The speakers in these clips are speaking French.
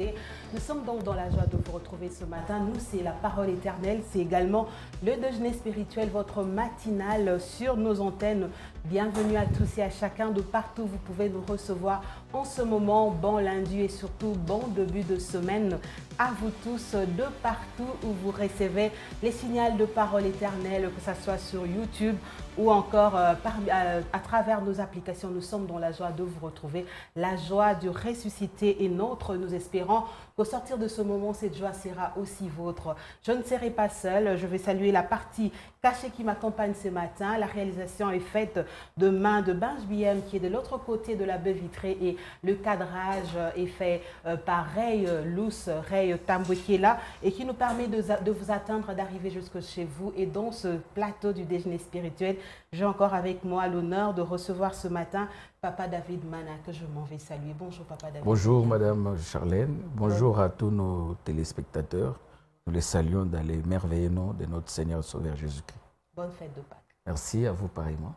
ressuscité. Nous sommes donc dans la joie de vous retrouver ce matin. Nous, c'est la parole éternelle. C'est également le déjeuner spirituel, votre matinale sur nos antennes. Bienvenue à tous et à chacun de partout. Vous pouvez nous recevoir en ce moment. Bon lundi et surtout bon début de semaine à vous tous de partout où vous recevez les signaux de parole éternelle, que ce soit sur YouTube ou encore à travers nos applications. Nous sommes dans la joie de vous retrouver. La joie du ressuscité est nôtre. Nous espérons qu'au sortir de ce moment, cette joie sera aussi vôtre. Je ne serai pas seule. Je vais saluer la partie cachée qui m'accompagne ce matin. La réalisation est faite de main de Benj BM qui est de l'autre côté de la baie vitrée et le cadrage est fait par Ray Luce, Ray Tamboué qui est là et qui nous permet de vous atteindre, d'arriver jusque chez vous. Et dans ce plateau du déjeuner spirituel, j'ai encore avec moi l'honneur de recevoir ce matin Papa David Mana, que je m'en vais saluer. Bonjour Papa David. Bonjour Madame Charlène, bonjour à tous nos téléspectateurs. Nous les saluons dans les merveilleux noms de notre Seigneur Sauveur Jésus-Christ. Bonne fête de Pâques. Merci à vous pareillement.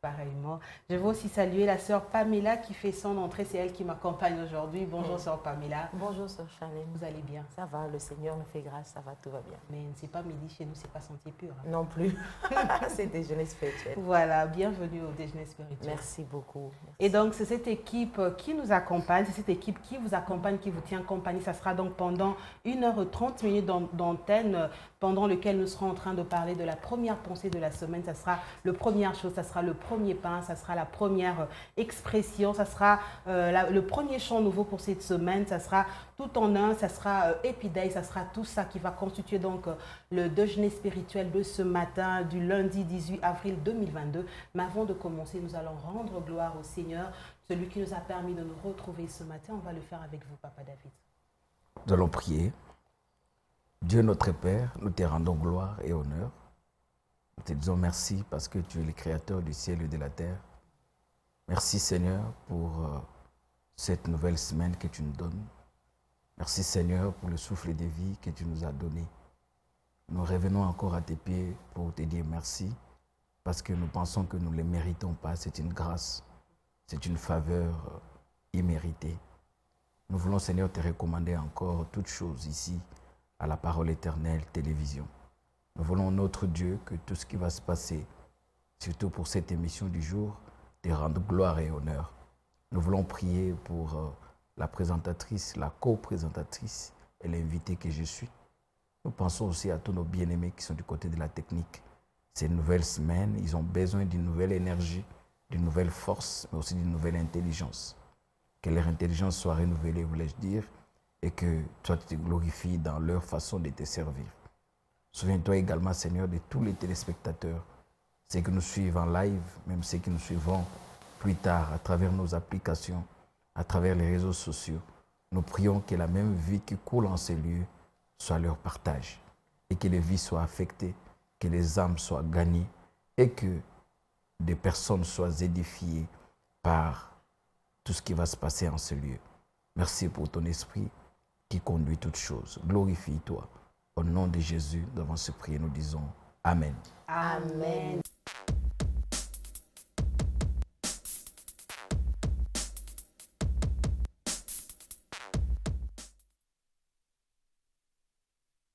Pareillement. Je veux aussi saluer la sœur Pamela qui fait son entrée. C'est elle qui m'accompagne aujourd'hui. Bonjour sœur Pamela. Bonjour sœur Charlène. Vous allez bien? Ça va, le Seigneur nous fait grâce, ça va, tout va bien. Mais c'est pas midi chez nous, c'est pas sentier pur. Hein. Non plus. C'est déjeuner spirituel. Voilà, bienvenue au déjeuner spirituel. Merci beaucoup. Merci. Et donc c'est cette équipe qui nous accompagne, c'est cette équipe qui vous accompagne, qui vous tient compagnie. Ça sera donc pendant 1h30 d'antenne, pendant lequel nous serons en train de parler de la première pensée de la semaine. Ça sera la première chose, ça sera le premier pain, ça sera la première expression, ça sera le premier chant nouveau pour cette semaine, ça sera tout en un, ça sera Épidée, ça sera tout ça qui va constituer donc le déjeuner spirituel de ce matin du lundi 18 avril 2022. Mais avant de commencer, nous allons rendre gloire au Seigneur, celui qui nous a permis de nous retrouver ce matin. On va le faire avec vous, Papa David. Nous allons prier. Dieu notre Père, nous te rendons gloire et honneur. Nous te disons merci parce que tu es le créateur du ciel et de la terre. Merci Seigneur pour cette nouvelle semaine que tu nous donnes. Merci Seigneur pour le souffle de vie que tu nous as donné. Nous revenons encore à tes pieds pour te dire merci parce que nous pensons que nous ne le méritons pas. C'est une grâce, c'est une faveur imméritée. Nous voulons Seigneur te recommander encore toutes choses ici à la parole éternelle télévision. Nous voulons, notre Dieu, que tout ce qui va se passer, surtout pour cette émission du jour, te rende gloire et honneur. Nous voulons prier pour la présentatrice, la co-présentatrice et l'invité que je suis. Nous pensons aussi à tous nos bien-aimés qui sont du côté de la technique. Ces nouvelles semaines, ils ont besoin d'une nouvelle énergie, d'une nouvelle force, mais aussi d'une nouvelle intelligence. Que leur intelligence soit renouvelée, voulais-je dire, et que toi tu te glorifies dans leur façon de te servir. Souviens-toi également, Seigneur, de tous les téléspectateurs, ceux qui nous suivent en live, même ceux qui nous suivront plus tard à travers nos applications, à travers les réseaux sociaux. Nous prions que la même vie qui coule en ces lieux soit leur partage et que les vies soient affectées, que les âmes soient gagnées et que des personnes soient édifiées par tout ce qui va se passer en ce lieu. Merci pour ton esprit qui conduit toutes choses. Glorifie-toi. Au nom de Jésus, devant ce prier, nous disons Amen. Amen.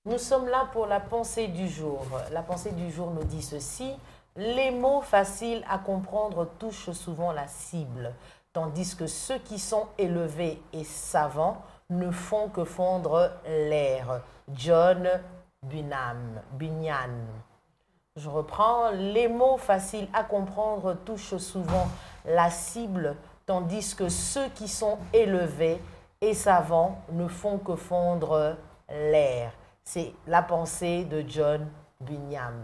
Nous sommes là pour la pensée du jour. La pensée du jour nous dit ceci. Les mots faciles à comprendre touchent souvent la cible, tandis que ceux qui sont élevés et savants ne font que fondre l'air. John Bunyan. Je reprends. Les mots faciles à comprendre touchent souvent la cible, tandis que ceux qui sont élevés et savants ne font que fondre l'air. C'est la pensée de John Bunyan.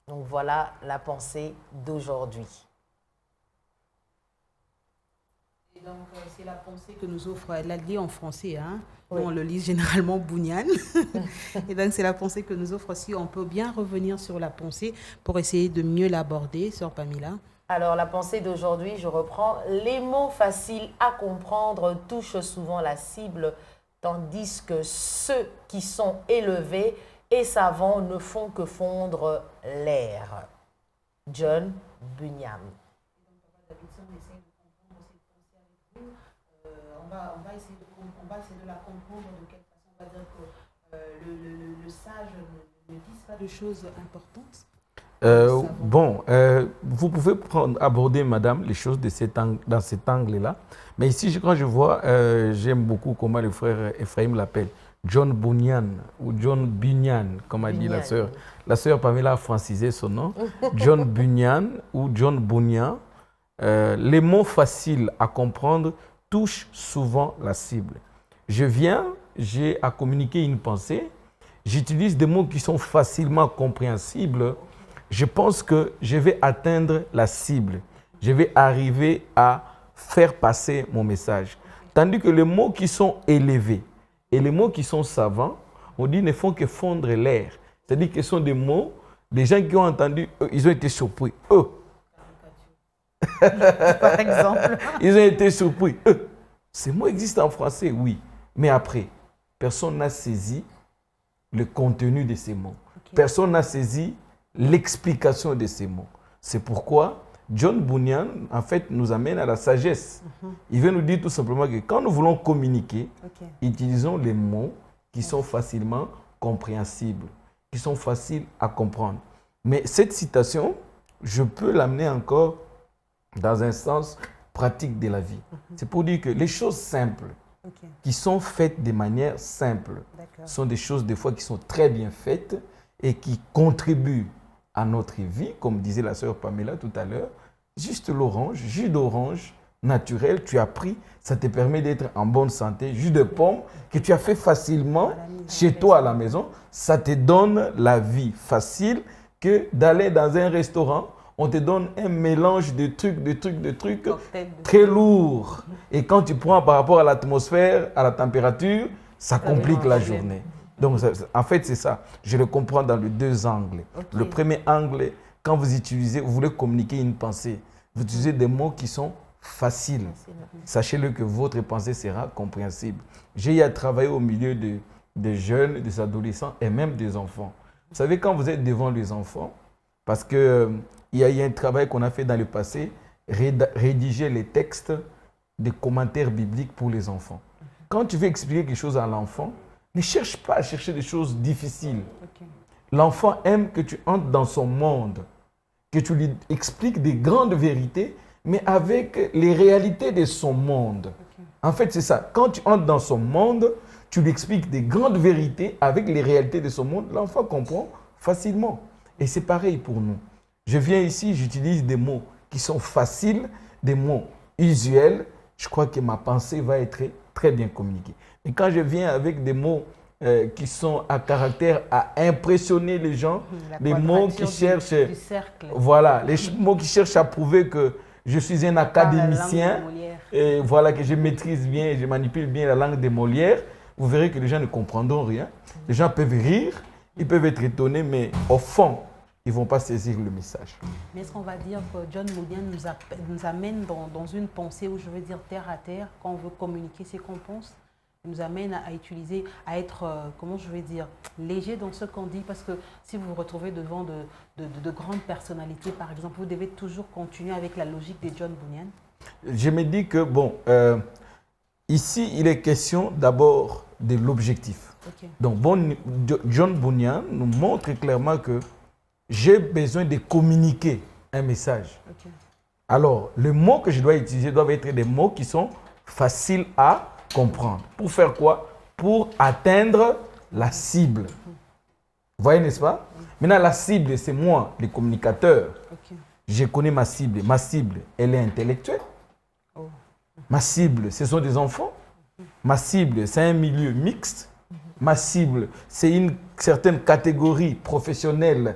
Donc voilà la pensée d'aujourd'hui. Et donc c'est la pensée que nous offre, elle l'a dit en français, hein? Oui. On le lit généralement Bunyan. Et donc c'est la pensée que nous offre aussi. On peut bien revenir sur la pensée pour essayer de mieux l'aborder, sœur Pamela. Alors la pensée d'aujourd'hui, je reprends. Les mots faciles à comprendre touchent souvent la cible, tandis que ceux qui sont élevés et savants ne font que fondre l'air. John Bunyan. on va essayer de la comprendre de quelle façon. On va dire que le sage ne dit pas de choses importantes. Vous pouvez aborder, madame, les choses dans cet angle-là. Mais ici, quand je vois, j'aime beaucoup comment le frère Ephraim l'appelle, John Bunyan, ou John Bunyan, comme a dit la sœur. La sœur Pamela a francisé son nom. John Bunyan ou John Bunyan. Les mots faciles à comprendre touchent souvent la cible. J'ai à communiquer une pensée. J'utilise des mots qui sont facilement compréhensibles. Je pense que je vais atteindre la cible. Je vais arriver à faire passer mon message. Tandis que les mots qui sont élevés et les mots qui sont savants, on dit, ne font que fondre l'air. C'est-à-dire que ce sont des mots, des gens qui ont entendu, ils ont été surpris. Par exemple. Ils ont été surpris. Ces mots existent en français, oui. Mais après, personne n'a saisi le contenu de ces mots. Okay. Personne n'a saisi l'explication de ces mots. C'est pourquoi John Bunyan, en fait, nous amène à la sagesse. Il veut nous dire tout simplement que quand nous voulons communiquer, utilisons les mots qui sont facilement compréhensibles, qui sont faciles à comprendre. Mais cette citation, je peux l'amener encore dans un sens pratique de la vie. C'est pour dire que les choses simples, qui sont faites de manière simple, sont des choses des fois qui sont très bien faites et qui contribuent à notre vie, comme disait la sœur Pamela tout à l'heure. Juste l'orange, jus d'orange naturel, tu as pris, ça te permet d'être en bonne santé. Jus de pomme que tu as fait facilement chez toi à la maison, ça te donne la vie facile que d'aller dans un restaurant. On te donne un mélange de trucs très lourds. Et quand tu prends par rapport à l'atmosphère, à la température, ça complique la journée. Donc, en fait, c'est ça. Je le comprends dans les deux angles. Le premier angle, quand vous voulez communiquer une pensée, vous utilisez des mots qui sont faciles. Sachez-le que votre pensée sera compréhensible. J'ai eu à travailler au milieu des jeunes, des adolescents et même des enfants. Vous savez, quand vous êtes devant les enfants, parce que il y a un travail qu'on a fait dans le passé, rédiger les textes des commentaires bibliques pour les enfants. Quand tu veux expliquer quelque chose à l'enfant, ne cherche pas à chercher des choses difficiles. L'enfant aime que tu entres dans son monde, que tu lui expliques des grandes vérités, mais avec les réalités de son monde. En fait, c'est ça. Quand tu entres dans son monde, tu lui expliques des grandes vérités avec les réalités de son monde. L'enfant comprend facilement. Et c'est pareil pour nous. Je viens ici, j'utilise des mots qui sont faciles, des mots usuels. Je crois que ma pensée va être très bien communiquée. Et quand je viens avec des mots qui sont à caractère à impressionner les gens, les mots qui cherchent, voilà, les mots qui cherchent à prouver que je suis un académicien et voilà que je maîtrise bien et je manipule bien la langue de Molière, vous verrez que les gens ne comprendront rien. Les gens peuvent rire, ils peuvent être étonnés, mais au fond, ils ne vont pas saisir le message. Mais est-ce qu'on va dire que John Bunyan nous amène dans une pensée où je veux dire terre à terre, quand on veut communiquer ce qu'on pense, il nous amène à utiliser, à être, comment je vais dire, léger dans ce qu'on dit, parce que si vous vous retrouvez devant de grandes personnalités, par exemple, vous devez toujours continuer avec la logique de John Bunyan. Je me dis que, bon, ici, il est question d'abord de l'objectif. Donc, John Bunyan nous montre clairement que j'ai besoin de communiquer un message. Alors, les mots que je dois utiliser doivent être des mots qui sont faciles à comprendre. Pour faire quoi? Pour atteindre la cible. Vous voyez, n'est-ce pas? Maintenant, la cible, c'est moi, le communicateur. Je connais ma cible. Ma cible, elle est intellectuelle. Ma cible, ce sont des enfants. Ma cible, c'est un milieu mixte. Ma cible, c'est une certaine catégorie professionnelle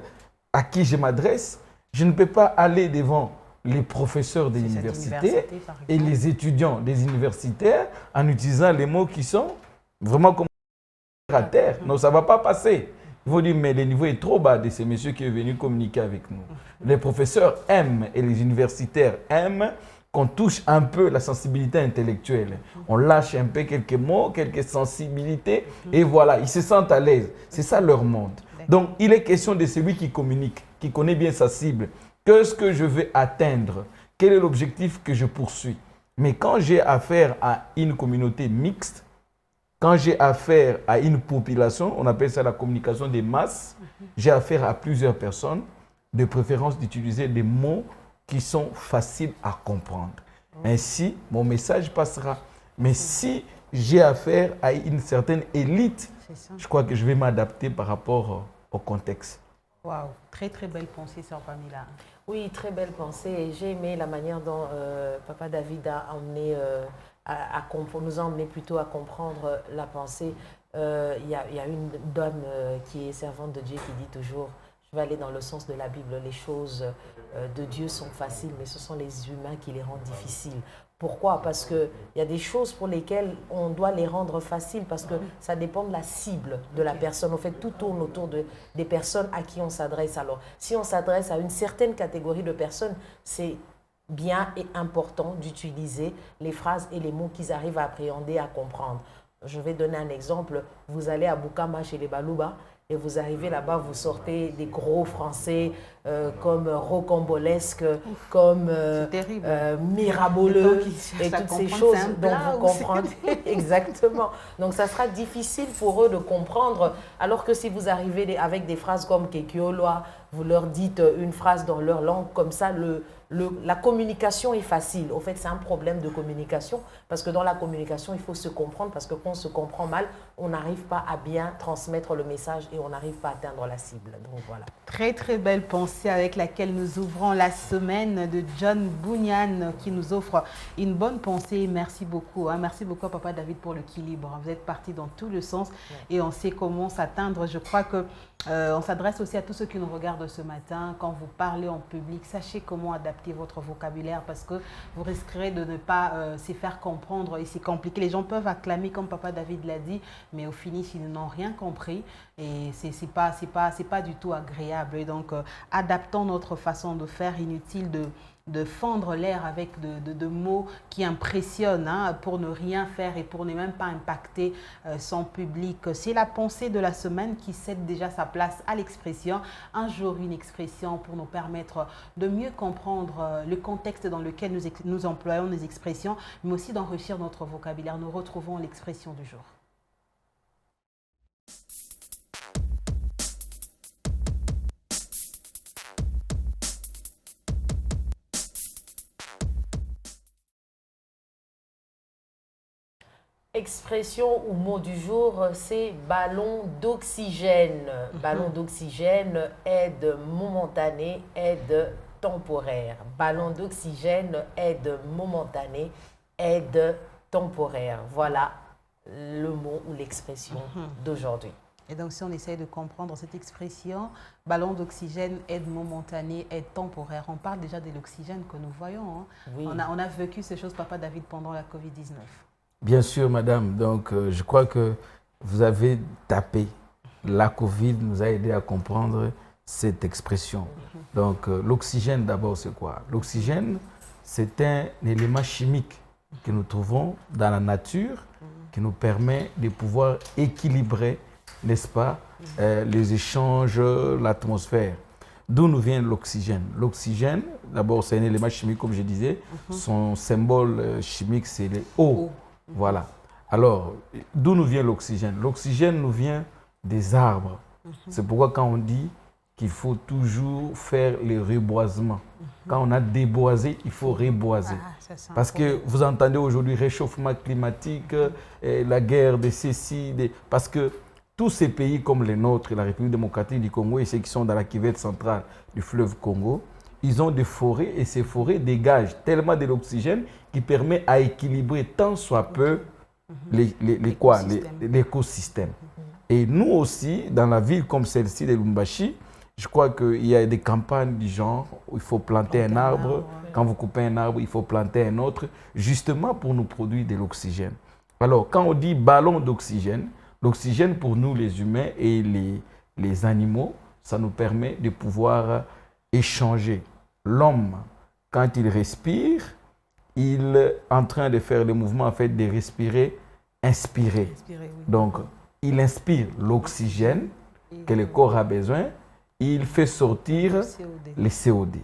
à qui je m'adresse. Je ne peux pas aller devant les professeurs des universités et les étudiants des universitaires en utilisant les mots qui sont vraiment comme à terre. Non, ça ne va pas passer. Ils vont dire, mais le niveau est trop bas de ces messieurs qui sont venus communiquer avec nous. Les professeurs aiment et les universitaires aiment qu'on touche un peu la sensibilité intellectuelle. On lâche un peu quelques mots, quelques sensibilités, et voilà, ils se sentent à l'aise. C'est ça leur monde. Donc, il est question de celui qui communique, qui connaît bien sa cible. Qu'est-ce que je veux atteindre? Quel est l'objectif que je poursuis? Mais quand j'ai affaire à une communauté mixte, quand j'ai affaire à une population, on appelle ça la communication des masses, j'ai affaire à plusieurs personnes, de préférence d'utiliser des mots qui sont faciles à comprendre. Ainsi, mon message passera. Mais si j'ai affaire à une certaine élite, je crois que je vais m'adapter par rapport au contexte. Waouh, très très belle pensée, sœur Pamela. Oui, très belle pensée. Et j'ai aimé la manière dont Papa David a emmené, nous a emmené plutôt à comprendre la pensée. Il y a une dame qui est servante de Dieu qui dit toujours, je vais aller dans le sens de la Bible, les choses de Dieu sont faciles, mais ce sont les humains qui les rendent difficiles. Pourquoi? Parce qu'il y a des choses pour lesquelles on doit les rendre faciles parce que ça dépend de la cible de la personne. En fait, tout tourne autour des personnes à qui on s'adresse. Alors, si on s'adresse à une certaine catégorie de personnes, c'est bien et important d'utiliser les phrases et les mots qu'ils arrivent à appréhender, à comprendre. Je vais donner un exemple. Vous allez à Bukama chez les Balouba et vous arrivez là-bas, vous sortez des gros français comme rocambolesque, comme miraboleux et toutes ces choses dont vous comprenez. Exactement. Donc, ça sera difficile pour eux de comprendre. Alors que si vous arrivez avec des phrases comme Kekioloa, vous leur dites une phrase dans leur langue, comme ça, la communication est facile. Au fait, c'est un problème de communication parce que dans la communication, il faut se comprendre parce que quand on se comprend mal, on n'arrive pas à bien transmettre le message et on n'arrive pas à atteindre la cible. Donc voilà. Très très belle pensée avec laquelle nous ouvrons la semaine de John Bunyan qui nous offre une bonne pensée. Merci beaucoup. Merci beaucoup à Papa David pour l'équilibre. Vous êtes parti dans tout le sens et on sait comment s'atteindre. Je crois que on s'adresse aussi à tous ceux qui nous regardent ce matin. Quand vous parlez en public, sachez comment adapter votre vocabulaire parce que vous risquerez de ne pas s'y faire comprendre et c'est compliqué. Les gens peuvent acclamer comme Papa David l'a dit, mais au finish, ils n'ont rien compris et c'est pas du tout agréable. Et donc, adaptons notre façon de faire, inutile de fendre l'air avec de mots qui impressionnent pour ne rien faire et pour ne même pas impacter son public. C'est la pensée de la semaine qui cède déjà sa place à l'expression. Un jour, une expression pour nous permettre de mieux comprendre le contexte dans lequel nous employons nos expressions, mais aussi d'enrichir notre vocabulaire. Nous retrouvons l'expression du jour. Expression ou mot du jour, c'est ballon d'oxygène. Ballon d'oxygène, aide momentanée, aide temporaire. Ballon d'oxygène, aide momentanée, aide temporaire. Voilà le mot ou l'expression d'aujourd'hui. Et donc, si on essaye de comprendre cette expression, ballon d'oxygène, aide momentanée, aide temporaire, on parle déjà de l'oxygène que nous voyons. Oui. On a vécu ces choses, Papa David, pendant la Covid-19. Bien sûr, madame. Donc, je crois que vous avez tapé. La Covid nous a aidé à comprendre cette expression. Donc, l'oxygène, d'abord, c'est quoi? L'oxygène, c'est un élément chimique que nous trouvons dans la nature qui nous permet de pouvoir équilibrer, n'est-ce pas, les échanges, l'atmosphère. D'où nous vient l'oxygène? L'oxygène, d'abord, c'est un élément chimique, comme je disais. Son symbole chimique, c'est le O. Voilà. Alors, d'où nous vient l'oxygène? L'oxygène nous vient des arbres. C'est pourquoi quand on dit qu'il faut toujours faire les reboisements. Quand on a déboisé, il faut reboiser. Parce que vous entendez aujourd'hui réchauffement climatique, la guerre de ceci, parce que tous ces pays comme les nôtres, la République démocratique du Congo et ceux qui sont dans la cuvette centrale du fleuve Congo, ils ont des forêts et ces forêts dégagent tellement de l'oxygène qui permet à équilibrer tant soit peu l'écosystème. Et nous aussi, dans la ville comme celle-ci de Lubumbashi, je crois qu'il y a des campagnes du genre où il faut planter un arbre. Quand vous coupez un arbre, il faut planter un autre, justement pour nous produire de l'oxygène. Alors, quand on dit ballon d'oxygène, l'oxygène pour nous les humains et les animaux, ça nous permet de pouvoir échanger. L'homme, quand il respire, il est en train de faire le mouvement en fait, de respirer, inspirer. Donc, il inspire l'oxygène que le corps a besoin, il fait sortir les COD.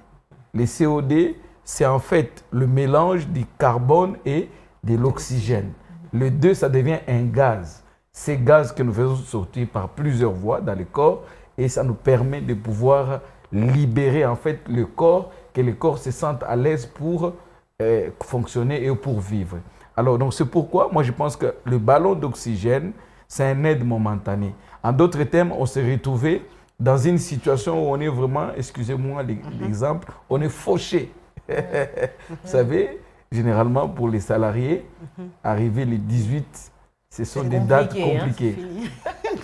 Les COD c'est en fait le mélange du carbone et de l'oxygène. Le 2, ça devient un gaz. Ces gaz que nous faisons sortir par plusieurs voies dans le corps et ça nous permet de pouvoir libérer en fait le corps, que le corps se sente à l'aise pour fonctionner et pour vivre. Alors, donc c'est pourquoi moi je pense que le ballon d'oxygène, c'est un aide momentanée. En d'autres termes, on s'est retrouvé dans une situation où on est vraiment, excusez-moi l'exemple, on est fauché. Vous savez, généralement pour les salariés, arriver les 18, ce sont des dates compliquées.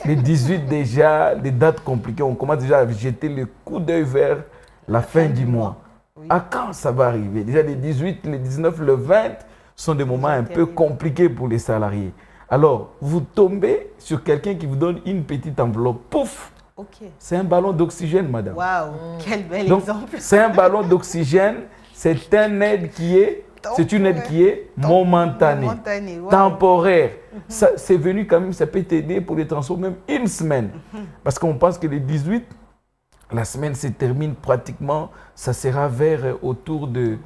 Les 18 déjà, des dates compliquées. On commence déjà à jeter le coup d'œil vers la fin du mois. Oui. À quand ça va arriver? Déjà les 18, les 19, le 20 sont des moments un peu compliqués pour les salariés. Alors, vous tombez sur quelqu'un qui vous donne une petite enveloppe. Pouf! Okay. C'est un ballon d'oxygène, madame. Waouh, quel bel exemple. C'est un ballon d'oxygène, c'est une aide qui est momentanée, wow. Temporaire. C'est venu quand même, ça peut t'aider pour les transports, même une semaine. Parce qu'on pense que les 18, la semaine se termine pratiquement, ça sera vers autour de,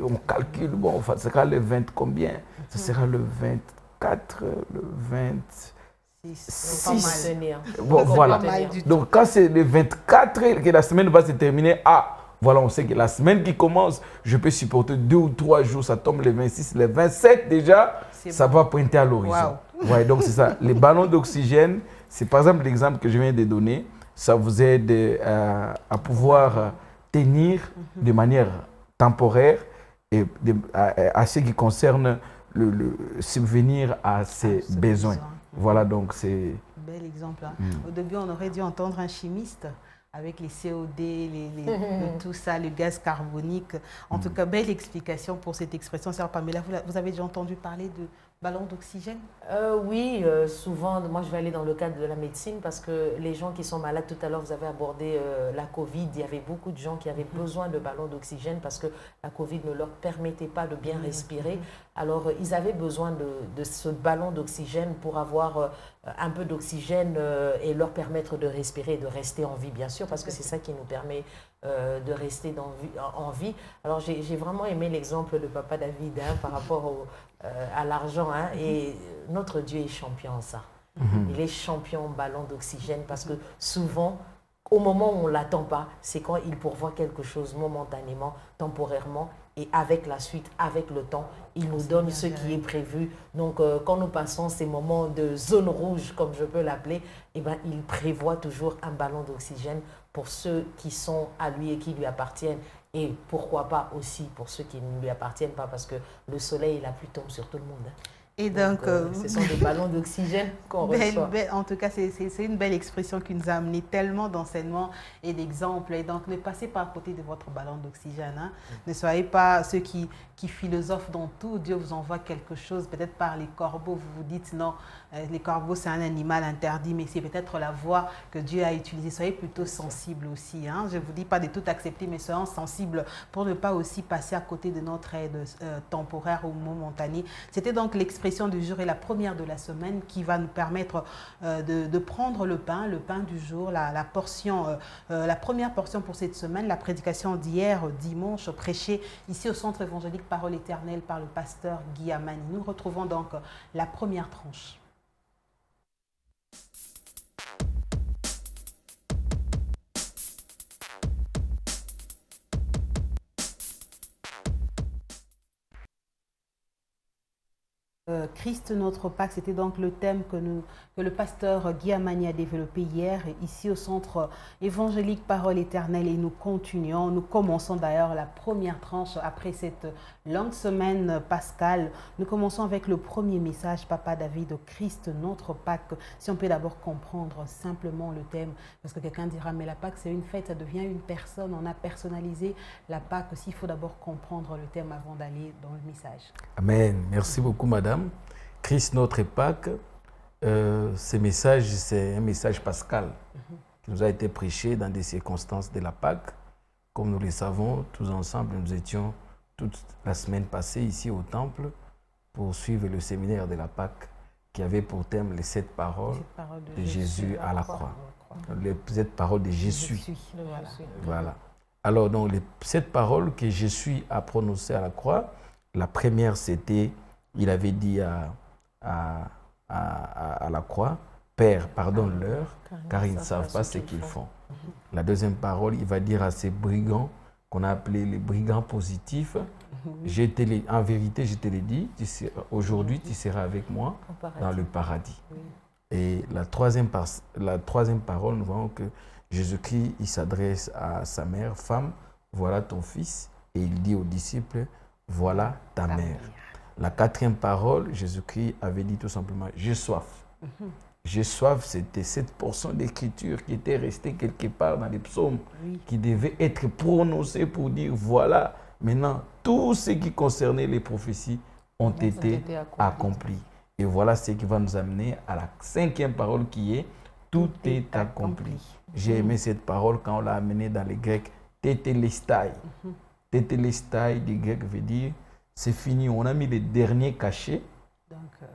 on calcule, bon, enfin, ça sera le 20 combien? Ça sera le 24, le 26. Bon, voilà. Donc, quand c'est le 24 que la semaine va se terminer, voilà, on sait que la semaine qui commence, je peux supporter 2 ou 3 jours, ça tombe le 26, le 27 déjà, ça va pointer à l'horizon. Wow. Ouais, donc c'est ça. Les ballons d'oxygène, c'est par exemple l'exemple que je viens de donner, ça vous aide à pouvoir tenir de manière temporaire et à ce qui concerne le subvenir à ses besoins. Voilà, donc c'est... Bel exemple. Hein. Au début, on aurait dû entendre un chimiste avec les COD, tout ça, le gaz carbonique. En tout cas, belle explication pour cette expression. Sœur Pamela, vous avez déjà entendu parler de ballon d'oxygène? Oui, souvent, moi je vais aller dans le cadre de la médecine parce que les gens qui sont malades, tout à l'heure vous avez abordé la Covid, il y avait beaucoup de gens qui avaient besoin de ballons d'oxygène parce que la Covid ne leur permettait pas de bien respirer. Alors ils avaient besoin de ce ballon d'oxygène pour avoir un peu d'oxygène et leur permettre de respirer et de rester en vie, bien sûr, parce que c'est ça qui nous permet de rester en vie. Alors j'ai vraiment aimé l'exemple de Papa David par rapport à l'argent, hein, et notre Dieu est champion en ça. Il est champion en ballon d'oxygène parce que souvent, au moment où on ne l'attend pas, c'est quand il pourvoit quelque chose momentanément, temporairement, et avec la suite, avec le temps, il nous donne ce qui est prévu. Donc, quand nous passons ces moments de zone rouge, comme je peux l'appeler, eh ben, il prévoit toujours un ballon d'oxygène pour ceux qui sont à lui et qui lui appartiennent. Et pourquoi pas aussi pour ceux qui ne lui appartiennent pas, parce que le soleil et la pluie tombent sur tout le monde. Et donc, ce sont des ballons d'oxygène qu'on reçoit. En tout cas, c'est une belle expression qui nous a amené tellement d'enseignements et d'exemples. Et donc, ne passez pas à côté de votre ballon d'oxygène. Hein. Ne soyez pas ceux qui philosophent dans tout. Dieu vous envoie quelque chose, peut-être par les corbeaux. Vous vous dites, non, les corbeaux, c'est un animal interdit, mais c'est peut-être la voie que Dieu a utilisée. Soyez plutôt sensibles aussi. Hein. Je ne vous dis pas de tout accepter, mais soyons sensibles pour ne pas aussi passer à côté de notre aide temporaire ou momentanée. C'était donc l'expression du jour et la première de la semaine qui va nous permettre de prendre le pain du jour, la première portion pour cette semaine, la prédication d'hier dimanche prêchée ici au Centre évangélique Parole éternelle par le pasteur Guy Amani. Nous retrouvons donc la première tranche. Christ notre Pâque, c'était donc le thème que le pasteur Guy Amani a développé hier ici au Centre évangélique Parole éternelle, et nous continuons, nous commençons d'ailleurs la première tranche après cette longue semaine pascale. Nous commençons avec le premier message, Papa David, Christ notre Pâque. Si on peut d'abord comprendre simplement le thème, parce que quelqu'un dira mais la Pâque c'est une fête, ça devient une personne, on a personnalisé la Pâque. S'il faut d'abord comprendre le thème avant d'aller dans le message. Amen, merci beaucoup madame. Christ notre Pâque, ce message, c'est un message pascal qui nous a été prêché dans des circonstances de la Pâque. Comme nous le savons, tous ensemble, nous étions toute la semaine passée ici au temple pour suivre le séminaire de la Pâque qui avait pour thème les 7 paroles de Jésus à la croix. Les 7 paroles de Jésus. Voilà. Alors, donc, 7 paroles que Jésus a prononcées à la croix, la première, c'était, il avait dit à la croix, Père, pardonne-leur, car ils ne savent pas ce qu'ils font. La deuxième parole, il va dire à ces brigands, qu'on a appelés les brigands positifs, en vérité, je te l'ai dit, aujourd'hui, tu seras avec moi dans le paradis. Et la troisième parole, nous voyons que Jésus-Christ, il s'adresse à sa mère, femme, voilà ton fils, et il dit aux disciples, voilà ta mère. La quatrième parole, Jésus-Christ avait dit tout simplement, j'ai soif. J'ai soif, c'était cette portion d'écriture qui était restée quelque part dans les psaumes, qui devait être prononcée pour dire, voilà, maintenant, tout ce qui concernait les prophéties ont été accomplis. Et voilà ce qui va nous amener à la cinquième parole qui est, tout est accompli. J'ai aimé cette parole quand on l'a amenée dans les Grecs, tétélestai. Tétélestai du grec veut dire, c'est fini, on a mis les derniers cachets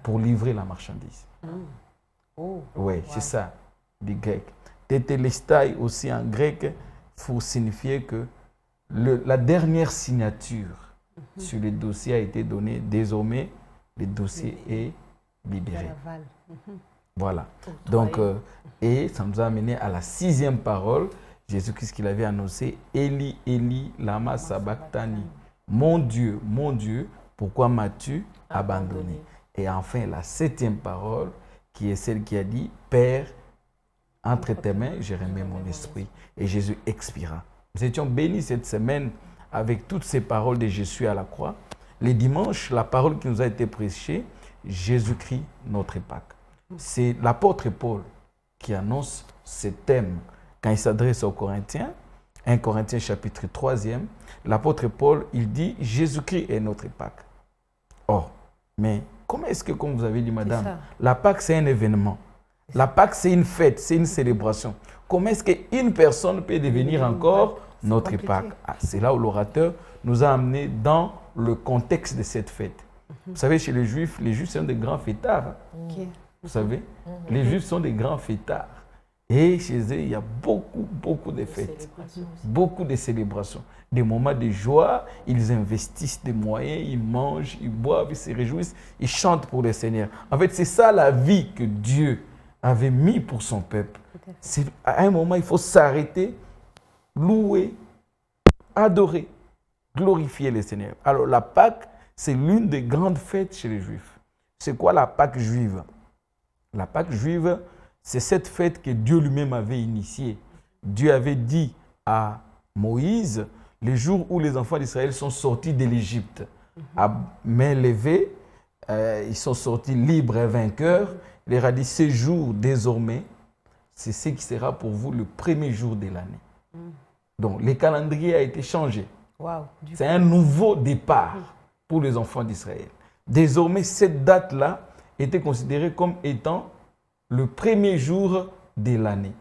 pour livrer la marchandise. Oui, c'est ça, du grec. Tétélestai aussi en grec, faut signifier que la dernière signature sur le dossier a été donnée. Désormais, le dossier est libéré. Voilà. Donc, et ça nous a amené à la sixième parole. Jésus-Christ qu'il avait annoncé, Eli, Eli, lama sabachthani. Mon Dieu, pourquoi m'as-tu abandonné? Et enfin, la septième parole, qui est celle qui a dit, Père, entre tes mains, je remets mon esprit. Et Jésus expira. Nous étions bénis cette semaine avec toutes ces paroles de Jésus à la croix. Les dimanches, la parole qui nous a été prêchée, Jésus-Christ, notre Pâque. C'est l'apôtre Paul qui annonce ce thème quand il s'adresse aux Corinthiens. 1 Corinthiens chapitre 3e, l'apôtre Paul, il dit, Jésus-Christ est notre Pâque. Oh, mais comment est-ce que, comme vous avez dit, madame, la Pâque, c'est un événement. La Pâque, c'est une fête, c'est une célébration. Comment est-ce qu'une personne peut devenir encore notre Pâque? C'est là où l'orateur nous a amenés dans le contexte de cette fête. Vous savez, chez les Juifs sont des grands fêtards. Vous savez, les Juifs sont des grands fêtards. Et chez eux, il y a beaucoup de fêtes, beaucoup de célébrations. Des moments de joie, ils investissent des moyens, ils mangent, ils boivent, ils se réjouissent, ils chantent pour le Seigneur. En fait, c'est ça la vie que Dieu avait mis pour son peuple. À un moment, il faut s'arrêter, louer, adorer, glorifier le Seigneur. Alors, la Pâque, c'est l'une des grandes fêtes chez les Juifs. C'est quoi la Pâque juive? La Pâque juive, c'est cette fête que Dieu lui-même avait initiée. Dieu avait dit à Moïse, les jours où les enfants d'Israël sont sortis de l'Égypte, à main levée, ils sont sortis libres et vainqueurs. Il leur a dit, ce jour désormais, c'est ce qui sera pour vous le premier jour de l'année. Donc, le calendrier a été changé. C'est un nouveau départ pour les enfants d'Israël. Désormais, cette date-là était considérée comme étant le premier jour de l'année.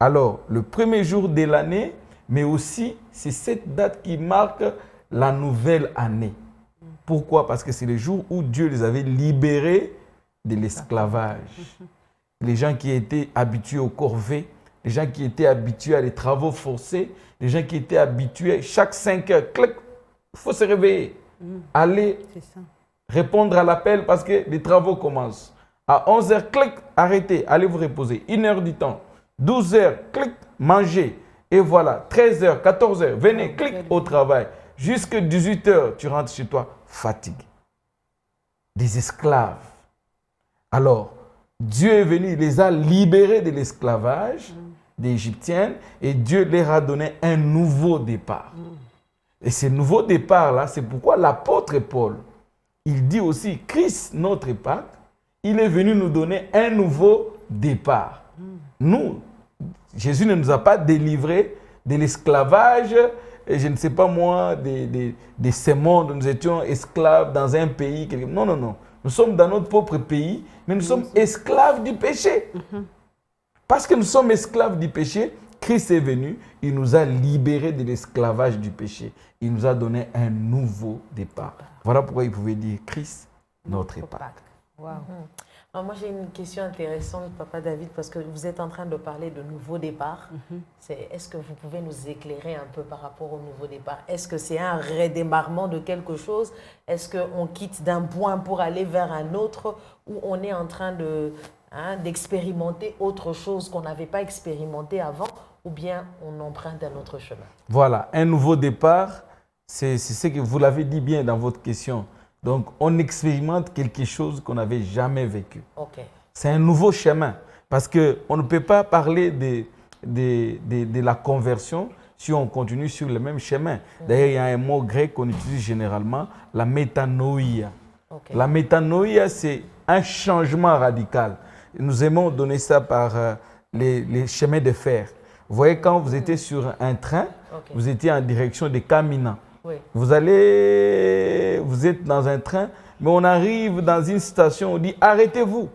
Alors, le premier jour de l'année, mais aussi, c'est cette date qui marque la nouvelle année. Pourquoi? Parce que c'est le jour où Dieu les avait libérés de l'esclavage. Les gens qui étaient habitués aux corvées, les gens qui étaient habitués à des travaux forcés, les gens qui étaient habitués, chaque 5 heures, clic, il faut se réveiller, aller répondre à l'appel parce que les travaux commencent. À 11h, clic, arrêtez, allez vous reposer. 1 heure du temps. 12h, clic, mangez. Et voilà, 13h, 14h, venez, clic, au travail. Jusqu'à 18h, tu rentres chez toi, fatigué. Des esclaves. Alors, Dieu est venu, il les a libérés de l'esclavage des Égyptiens et Dieu leur a donné un nouveau départ. Et ce nouveau départ-là, c'est pourquoi l'apôtre Paul, il dit aussi, Christ, notre Pâque, il est venu nous donner un nouveau départ. Nous, Jésus ne nous a pas délivrés de l'esclavage, et je ne sais pas moi, de ce monde où nous étions esclaves dans un pays. Non, non, non. Nous sommes dans notre propre pays, mais nous sommes esclaves du péché. Parce que nous sommes esclaves du péché, Christ est venu, il nous a libérés de l'esclavage du péché. Il nous a donné un nouveau départ. Voilà pourquoi il pouvait dire Christ, notre Pâque. Wow. Alors moi, j'ai une question intéressante, Papa David, parce que vous êtes en train de parler de nouveau départ. Est-ce que vous pouvez nous éclairer un peu par rapport au nouveau départ? Est-ce que c'est un redémarrement de quelque chose? Est-ce qu'on quitte d'un point pour aller vers un autre? Ou on est en train d'expérimenter autre chose qu'on n'avait pas expérimenté avant? Ou bien on emprunte un autre chemin? Voilà, un nouveau départ, c'est ce que vous l'avez dit bien dans votre question. Donc, on expérimente quelque chose qu'on n'avait jamais vécu. Okay. C'est un nouveau chemin. Parce qu'on ne peut pas parler de la conversion si on continue sur le même chemin. D'ailleurs, il y a un mot grec qu'on utilise généralement, la métanoïa. Okay. La métanoïa, c'est un changement radical. Nous aimons donner ça par les chemins de fer. Vous voyez, quand vous étiez sur un train, vous étiez en direction de Kamina. Oui. Vous êtes dans un train, mais on arrive dans une station, on dit arrêtez-vous.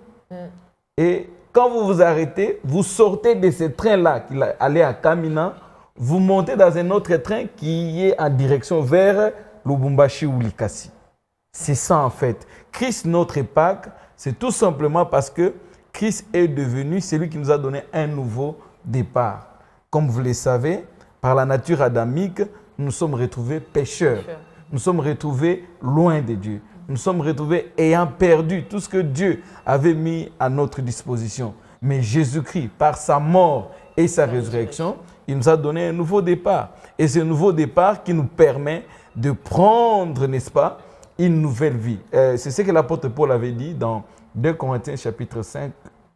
Et quand vous vous arrêtez, vous sortez de ce train-là qui allait à Kamina, vous montez dans un autre train qui est en direction vers Lubumbashi ou Likasi. C'est ça en fait. Christ, notre Pâques, c'est tout simplement parce que Christ est devenu celui qui nous a donné un nouveau départ. Comme vous le savez, par la nature adamique, nous sommes retrouvés pécheurs. Nous sommes retrouvés loin de Dieu. Nous sommes retrouvés ayant perdu tout ce que Dieu avait mis à notre disposition. Mais Jésus-Christ, par sa mort et sa résurrection, il nous a donné un nouveau départ. Et ce nouveau départ qui nous permet de prendre, n'est-ce pas, une nouvelle vie. C'est ce que l'apôtre Paul avait dit dans 2 Corinthiens chapitre 5,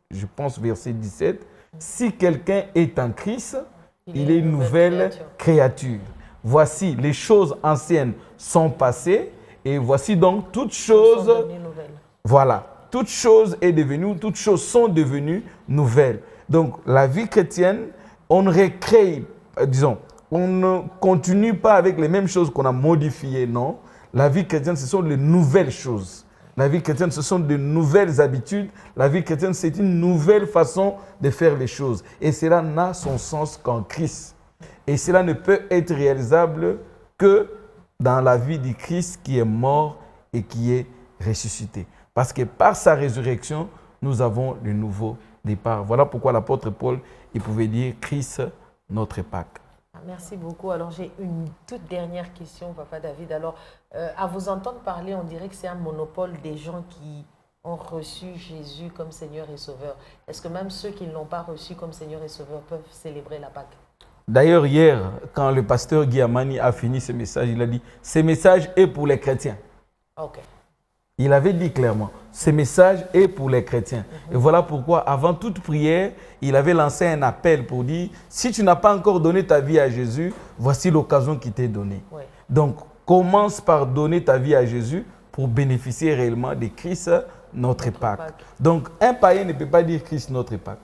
je pense verset 17. Si quelqu'un est en Christ, il est une nouvelle créature. Voici, les choses anciennes sont passées et voici donc toutes choses, voilà, toutes choses sont devenues nouvelles. Donc la vie chrétienne, on ne recrée, on ne continue pas avec les mêmes choses qu'on a modifiées, non. La vie chrétienne, ce sont les nouvelles choses. La vie chrétienne, ce sont de nouvelles habitudes. La vie chrétienne, c'est une nouvelle façon de faire les choses. Et cela n'a son sens qu'en Christ. Et cela ne peut être réalisable que dans la vie du Christ qui est mort et qui est ressuscité. Parce que par sa résurrection, nous avons le nouveau départ. Voilà pourquoi l'apôtre Paul, il pouvait dire Christ, notre Pâques. Merci beaucoup. Alors, j'ai une toute dernière question, Papa David. Alors, à vous entendre parler, on dirait que c'est un monopole des gens qui ont reçu Jésus comme Seigneur et Sauveur. Est-ce que même ceux qui ne l'ont pas reçu comme Seigneur et Sauveur peuvent célébrer la Pâque? D'ailleurs, hier, quand le pasteur Guy Amani a fini ce message, il a dit « Ce message est pour les chrétiens ». Okay. Il avait dit clairement « Ce message est pour les chrétiens ». Et voilà pourquoi, avant toute prière, il avait lancé un appel pour dire « Si tu n'as pas encore donné ta vie à Jésus, voici l'occasion qui t'est donnée. Oui. » Donc, commence par donner ta vie à Jésus pour bénéficier réellement de Christ, notre Pâques. Donc, un païen ne peut pas dire Christ, notre Pâques.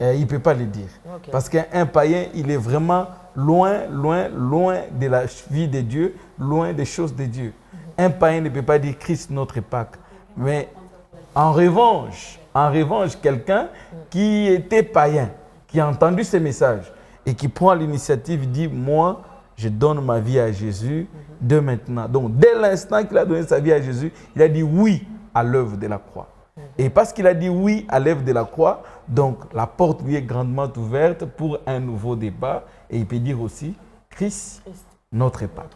Il ne peut pas le dire. Okay. Parce qu'un païen, il est vraiment loin, loin, loin de la vie de Dieu, loin des choses de Dieu. Un païen ne peut pas dire Christ notre Pâques. Mais en revanche, quelqu'un qui était païen, qui a entendu ce message et qui prend l'initiative, dit « Moi, je donne ma vie à Jésus de maintenant. » Donc, dès l'instant qu'il a donné sa vie à Jésus, il a dit oui à l'œuvre de la croix. Et parce qu'il a dit oui à l'œuvre de la croix, donc la porte lui est grandement ouverte pour un nouveau départ. Et il peut dire aussi Christ, notre Pâques.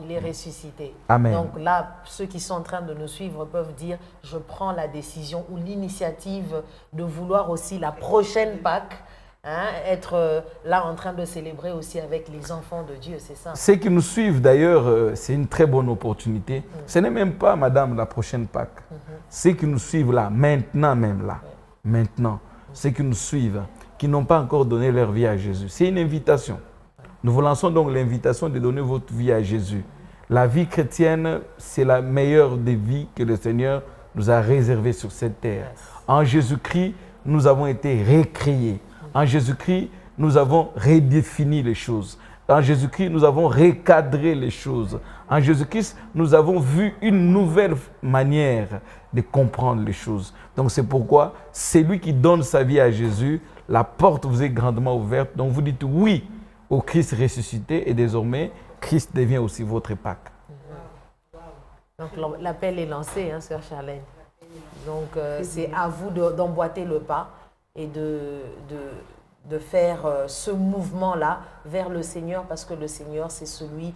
Il est ressuscité. Amen. Donc là, ceux qui sont en train de nous suivre peuvent dire je prends la décision ou l'initiative de vouloir aussi la prochaine Pâques. Être là en train de célébrer aussi avec les enfants de Dieu, c'est ça. Ceux qui nous suivent d'ailleurs, c'est une très bonne opportunité. Ce n'est même pas, madame, la prochaine Pâques. Ceux qui nous suivent là, maintenant même là, maintenant, ceux qui nous suivent, qui n'ont pas encore donné leur vie à Jésus. C'est une invitation. Nous vous lançons donc l'invitation de donner votre vie à Jésus. La vie chrétienne, c'est la meilleure des vies que le Seigneur nous a réservées sur cette terre. En Jésus-Christ, nous avons été recréés. En Jésus-Christ, nous avons redéfini les choses. En Jésus-Christ, nous avons recadré les choses. En Jésus-Christ, nous avons vu une nouvelle manière de comprendre les choses. Donc c'est pourquoi, celui qui donne sa vie à Jésus, la porte vous est grandement ouverte. Donc vous dites oui au Christ ressuscité et désormais, Christ devient aussi votre Pâques. Donc l'appel est lancé, Sœur Charlène. Donc, c'est à vous d'emboîter le pas et de faire ce mouvement-là vers le Seigneur, parce que le Seigneur, c'est celui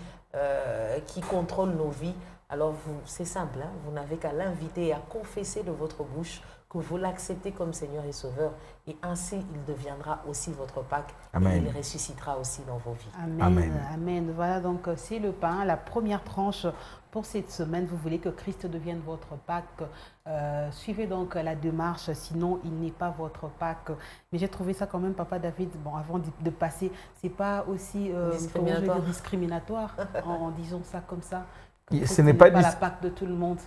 qui contrôle nos vies. Alors, c'est simple, hein, vous n'avez qu'à l'inviter et à confesser de votre bouche que vous l'acceptez comme Seigneur et Sauveur. Et ainsi, il deviendra aussi votre Pâques. Amen. Et il ressuscitera aussi dans vos vies. Amen. Amen. Amen. Voilà, donc c'est le pain, la première tranche pour cette semaine. Vous voulez que Christ devienne votre Pâques. Suivez donc la démarche, sinon il n'est pas votre Pâques. Mais j'ai trouvé ça quand même, Papa David, bon, avant de passer, c'est pas aussi discriminatoire en disant ça comme ça. Ce n'est pas la Pâques de tout le monde.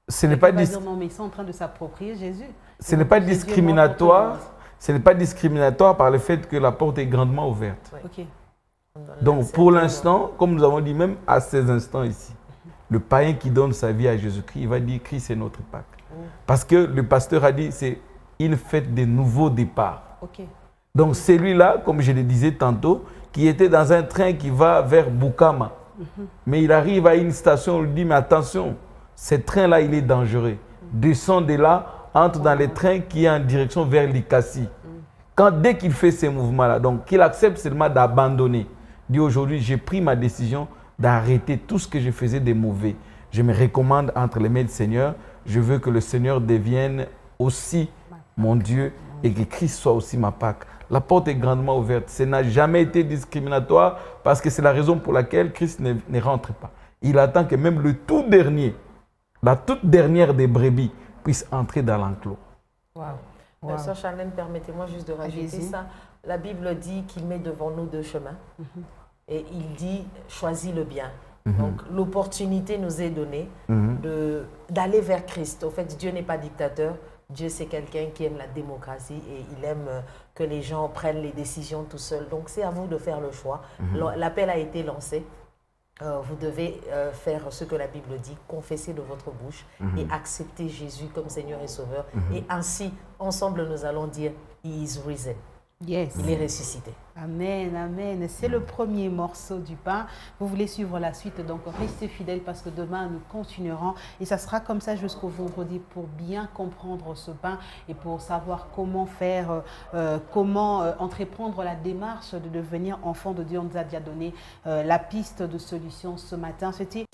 Ce n'est pas dire non, mais ils sont en train de s'approprier Jésus. Ce n'est pas discriminatoire. Ce n'est pas discriminatoire par le fait que la porte est grandement ouverte. Oui. Ok. Donc, pour l'instant, comme nous avons dit, même à ces instants ici, le païen qui donne sa vie à Jésus-Christ, il va dire Christ est notre Pâques. Parce que le pasteur a dit, c'est une fête de nouveaux départs. Ok. Donc, celui-là, comme je le disais tantôt, qui était dans un train qui va vers Bukama, mais il arrive à une station, on lui dit, mais attention, ce train-là, il est dangereux. Descends de là, entre dans les trains qui est en direction vers Likasi. Dès qu'il fait ces mouvements-là, donc qu'il accepte seulement d'abandonner, dit aujourd'hui, j'ai pris ma décision d'arrêter tout ce que je faisais de mauvais. Je me recommande entre les mains du Seigneur. Je veux que le Seigneur devienne aussi mon Dieu et que Christ soit aussi ma Pâque. La porte est grandement ouverte. Ça n'a jamais été discriminatoire parce que c'est la raison pour laquelle Christ ne rentre pas. Il attend que même le tout dernier, la toute dernière des brebis, puisse entrer dans l'enclos. Wow. Sœur Charlène, permettez-moi juste de rajouter ça. La Bible dit qu'il met devant nous deux chemins. Et il dit, choisis le bien. Donc, l'opportunité nous est donnée d'aller vers Christ. Au fait, Dieu n'est pas dictateur. Dieu, c'est quelqu'un qui aime la démocratie et il aime que les gens prennent les décisions tout seuls. Donc, c'est à vous de faire le choix. L'appel a été lancé. Vous devez faire ce que la Bible dit, confesser de votre bouche et accepter Jésus comme Seigneur et Sauveur. Et ainsi, ensemble, nous allons dire, He is risen. Yes. Il est ressuscité. Amen, amen. C'est le premier morceau du pain. Vous voulez suivre la suite, donc restez fidèles parce que demain, nous continuerons. Et ça sera comme ça jusqu'au vendredi pour bien comprendre ce pain et pour savoir comment faire, comment entreprendre la démarche de devenir enfant de Dieu. On nous a déjà donné la piste de solution ce matin. C'était...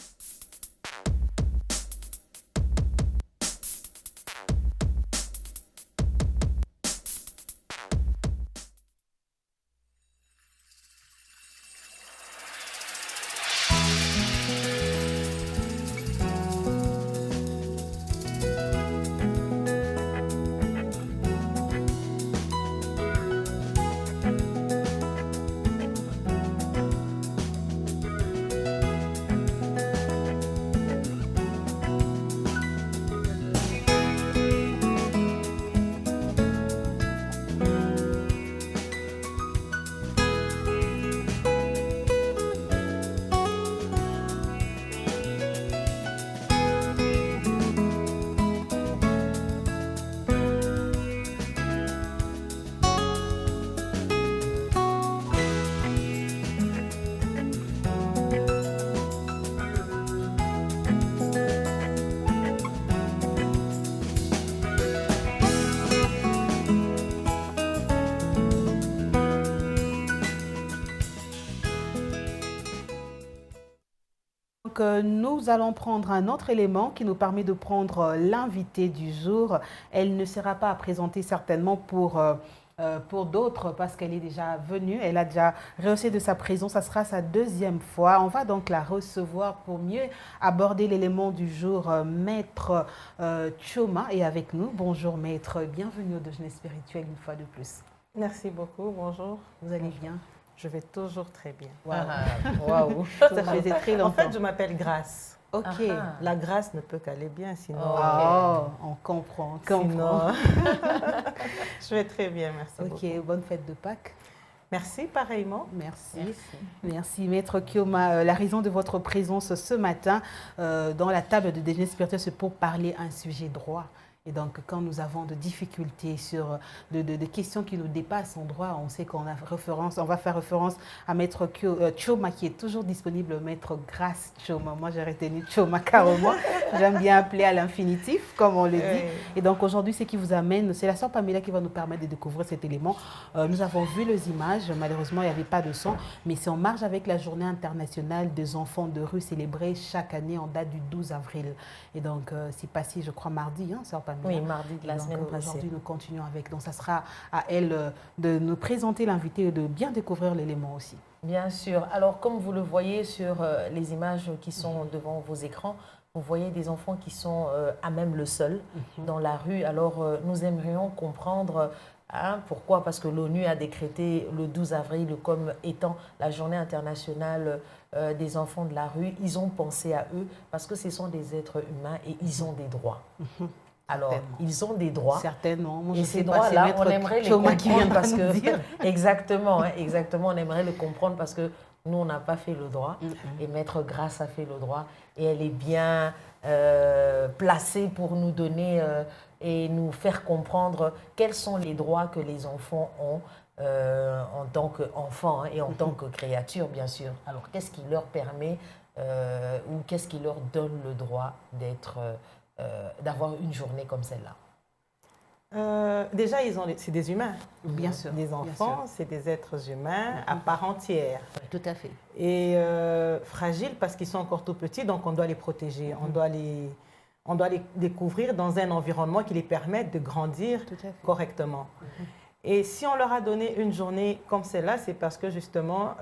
Nous allons prendre un autre élément qui nous permet de prendre l'invité du jour. Elle ne sera pas à présenter certainement pour d'autres parce qu'elle est déjà venue. Elle a déjà rehaussé de sa présence. Ça sera sa deuxième fois. On va donc la recevoir pour mieux aborder l'élément du jour. Maître Chioma est avec nous. Bonjour Maître, bienvenue au Déjeuner spirituel une fois de plus. Merci beaucoup, bonjour. Vous allez bien? Je vais toujours très bien. Waouh. Ça faisait très longtemps. En fait, je m'appelle Grâce. Ok. La grâce ne peut qu'aller bien, sinon... On comprend. Je vais très bien, merci beaucoup. Ok, bonne fête de Pâques. Merci, pareillement. Merci, Maître Chioma. La raison de votre présence ce matin dans la table de déjeuner spirituel, c'est pour parler un sujet droit. Et donc, quand nous avons de difficultés sur de questions qui nous dépassent en droit, on sait qu'on va faire référence à Maître Choma, qui est toujours disponible, Maître Grace Choma. Moi, j'ai retenu Choma carrément. J'aime bien appeler à l'infinitif, comme on le dit. Et donc, aujourd'hui, ce qui vous amène, c'est la sœur Pamela qui va nous permettre de découvrir cet élément. Nous avons vu les images. Malheureusement, il n'y avait pas de son, mais c'est en marge avec la Journée internationale des enfants de rue célébrée chaque année en date du 12 avril. Et donc, c'est passé, je crois, mardi, hein, sœur Pamela. Oui, mardi de la semaine passée. Aujourd'hui, nous continuons avec. Donc, ça sera à elle de nous présenter l'invité et de bien découvrir l'élément aussi. Bien sûr. Alors, comme vous le voyez sur les images qui sont devant vos écrans, vous voyez des enfants qui sont à même le sol dans la rue. Alors, nous aimerions comprendre pourquoi. Parce que l'ONU a décrété le 12 avril comme étant la journée internationale des enfants de la rue. Ils ont pensé à eux parce que ce sont des êtres humains et ils ont des droits. Alors, certainement. Ils ont des droits. Certainement. Moi, et ces droits-là, on aimerait les comprendre parce que... Exactement, hein, exactement, on aimerait le comprendre parce que nous, on n'a pas fait le droit. Et Maître Grace a fait le droit. Et elle est bien placée pour nous donner et nous faire comprendre quels sont les droits que les enfants ont en tant qu'enfants et en tant que créatures, bien sûr. Alors, qu'est-ce qui leur permet ou qu'est-ce qui leur donne le droit d'être... d'avoir une journée comme celle-là? Déjà, c'est des humains. Bien sûr. Des enfants, c'est des êtres humains à part entière. Tout à fait. Et fragiles parce qu'ils sont encore tout petits, donc on doit les protéger. On doit les découvrir dans un environnement qui les permette de grandir correctement. Et si on leur a donné une journée comme celle-là, c'est parce que justement,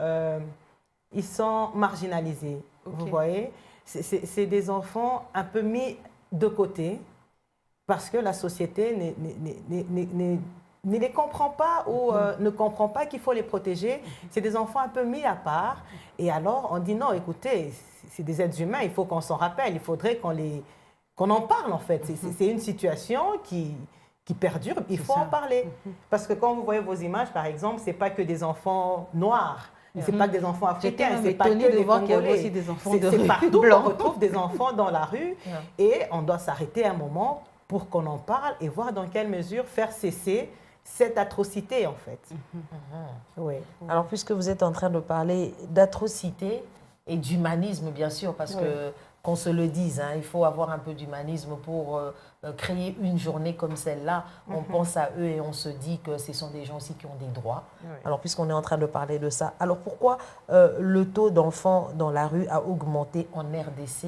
ils sont marginalisés. Vous voyez, c'est des enfants un peu mis de côté parce que la société ne les comprend pas ou ne comprend pas qu'il faut les protéger. C'est des enfants un peu mis à part. Et alors, on dit non, écoutez, c'est des êtres humains, il faut qu'on s'en rappelle, il faudrait qu'on en parle en fait. C'est une situation qui perdure, il faut en parler. Parce que quand vous voyez vos images, par exemple, ce n'est pas que des enfants noirs. C'est pas que des enfants africains, c'est pas que des Congolais. Aussi des enfants de rue. Partout on retrouve des enfants dans la rue et on doit s'arrêter un moment pour qu'on en parle et voir dans quelle mesure faire cesser cette atrocité en fait. Oui. Alors puisque vous êtes en train de parler d'atrocité et d'humanisme bien sûr, parce que qu'on se le dise, hein, il faut avoir un peu d'humanisme pour créer une journée comme celle-là. On pense à eux et on se dit que ce sont des gens aussi qui ont des droits. Alors, puisqu'on est en train de parler de ça, alors pourquoi le taux d'enfants dans la rue a augmenté en RDC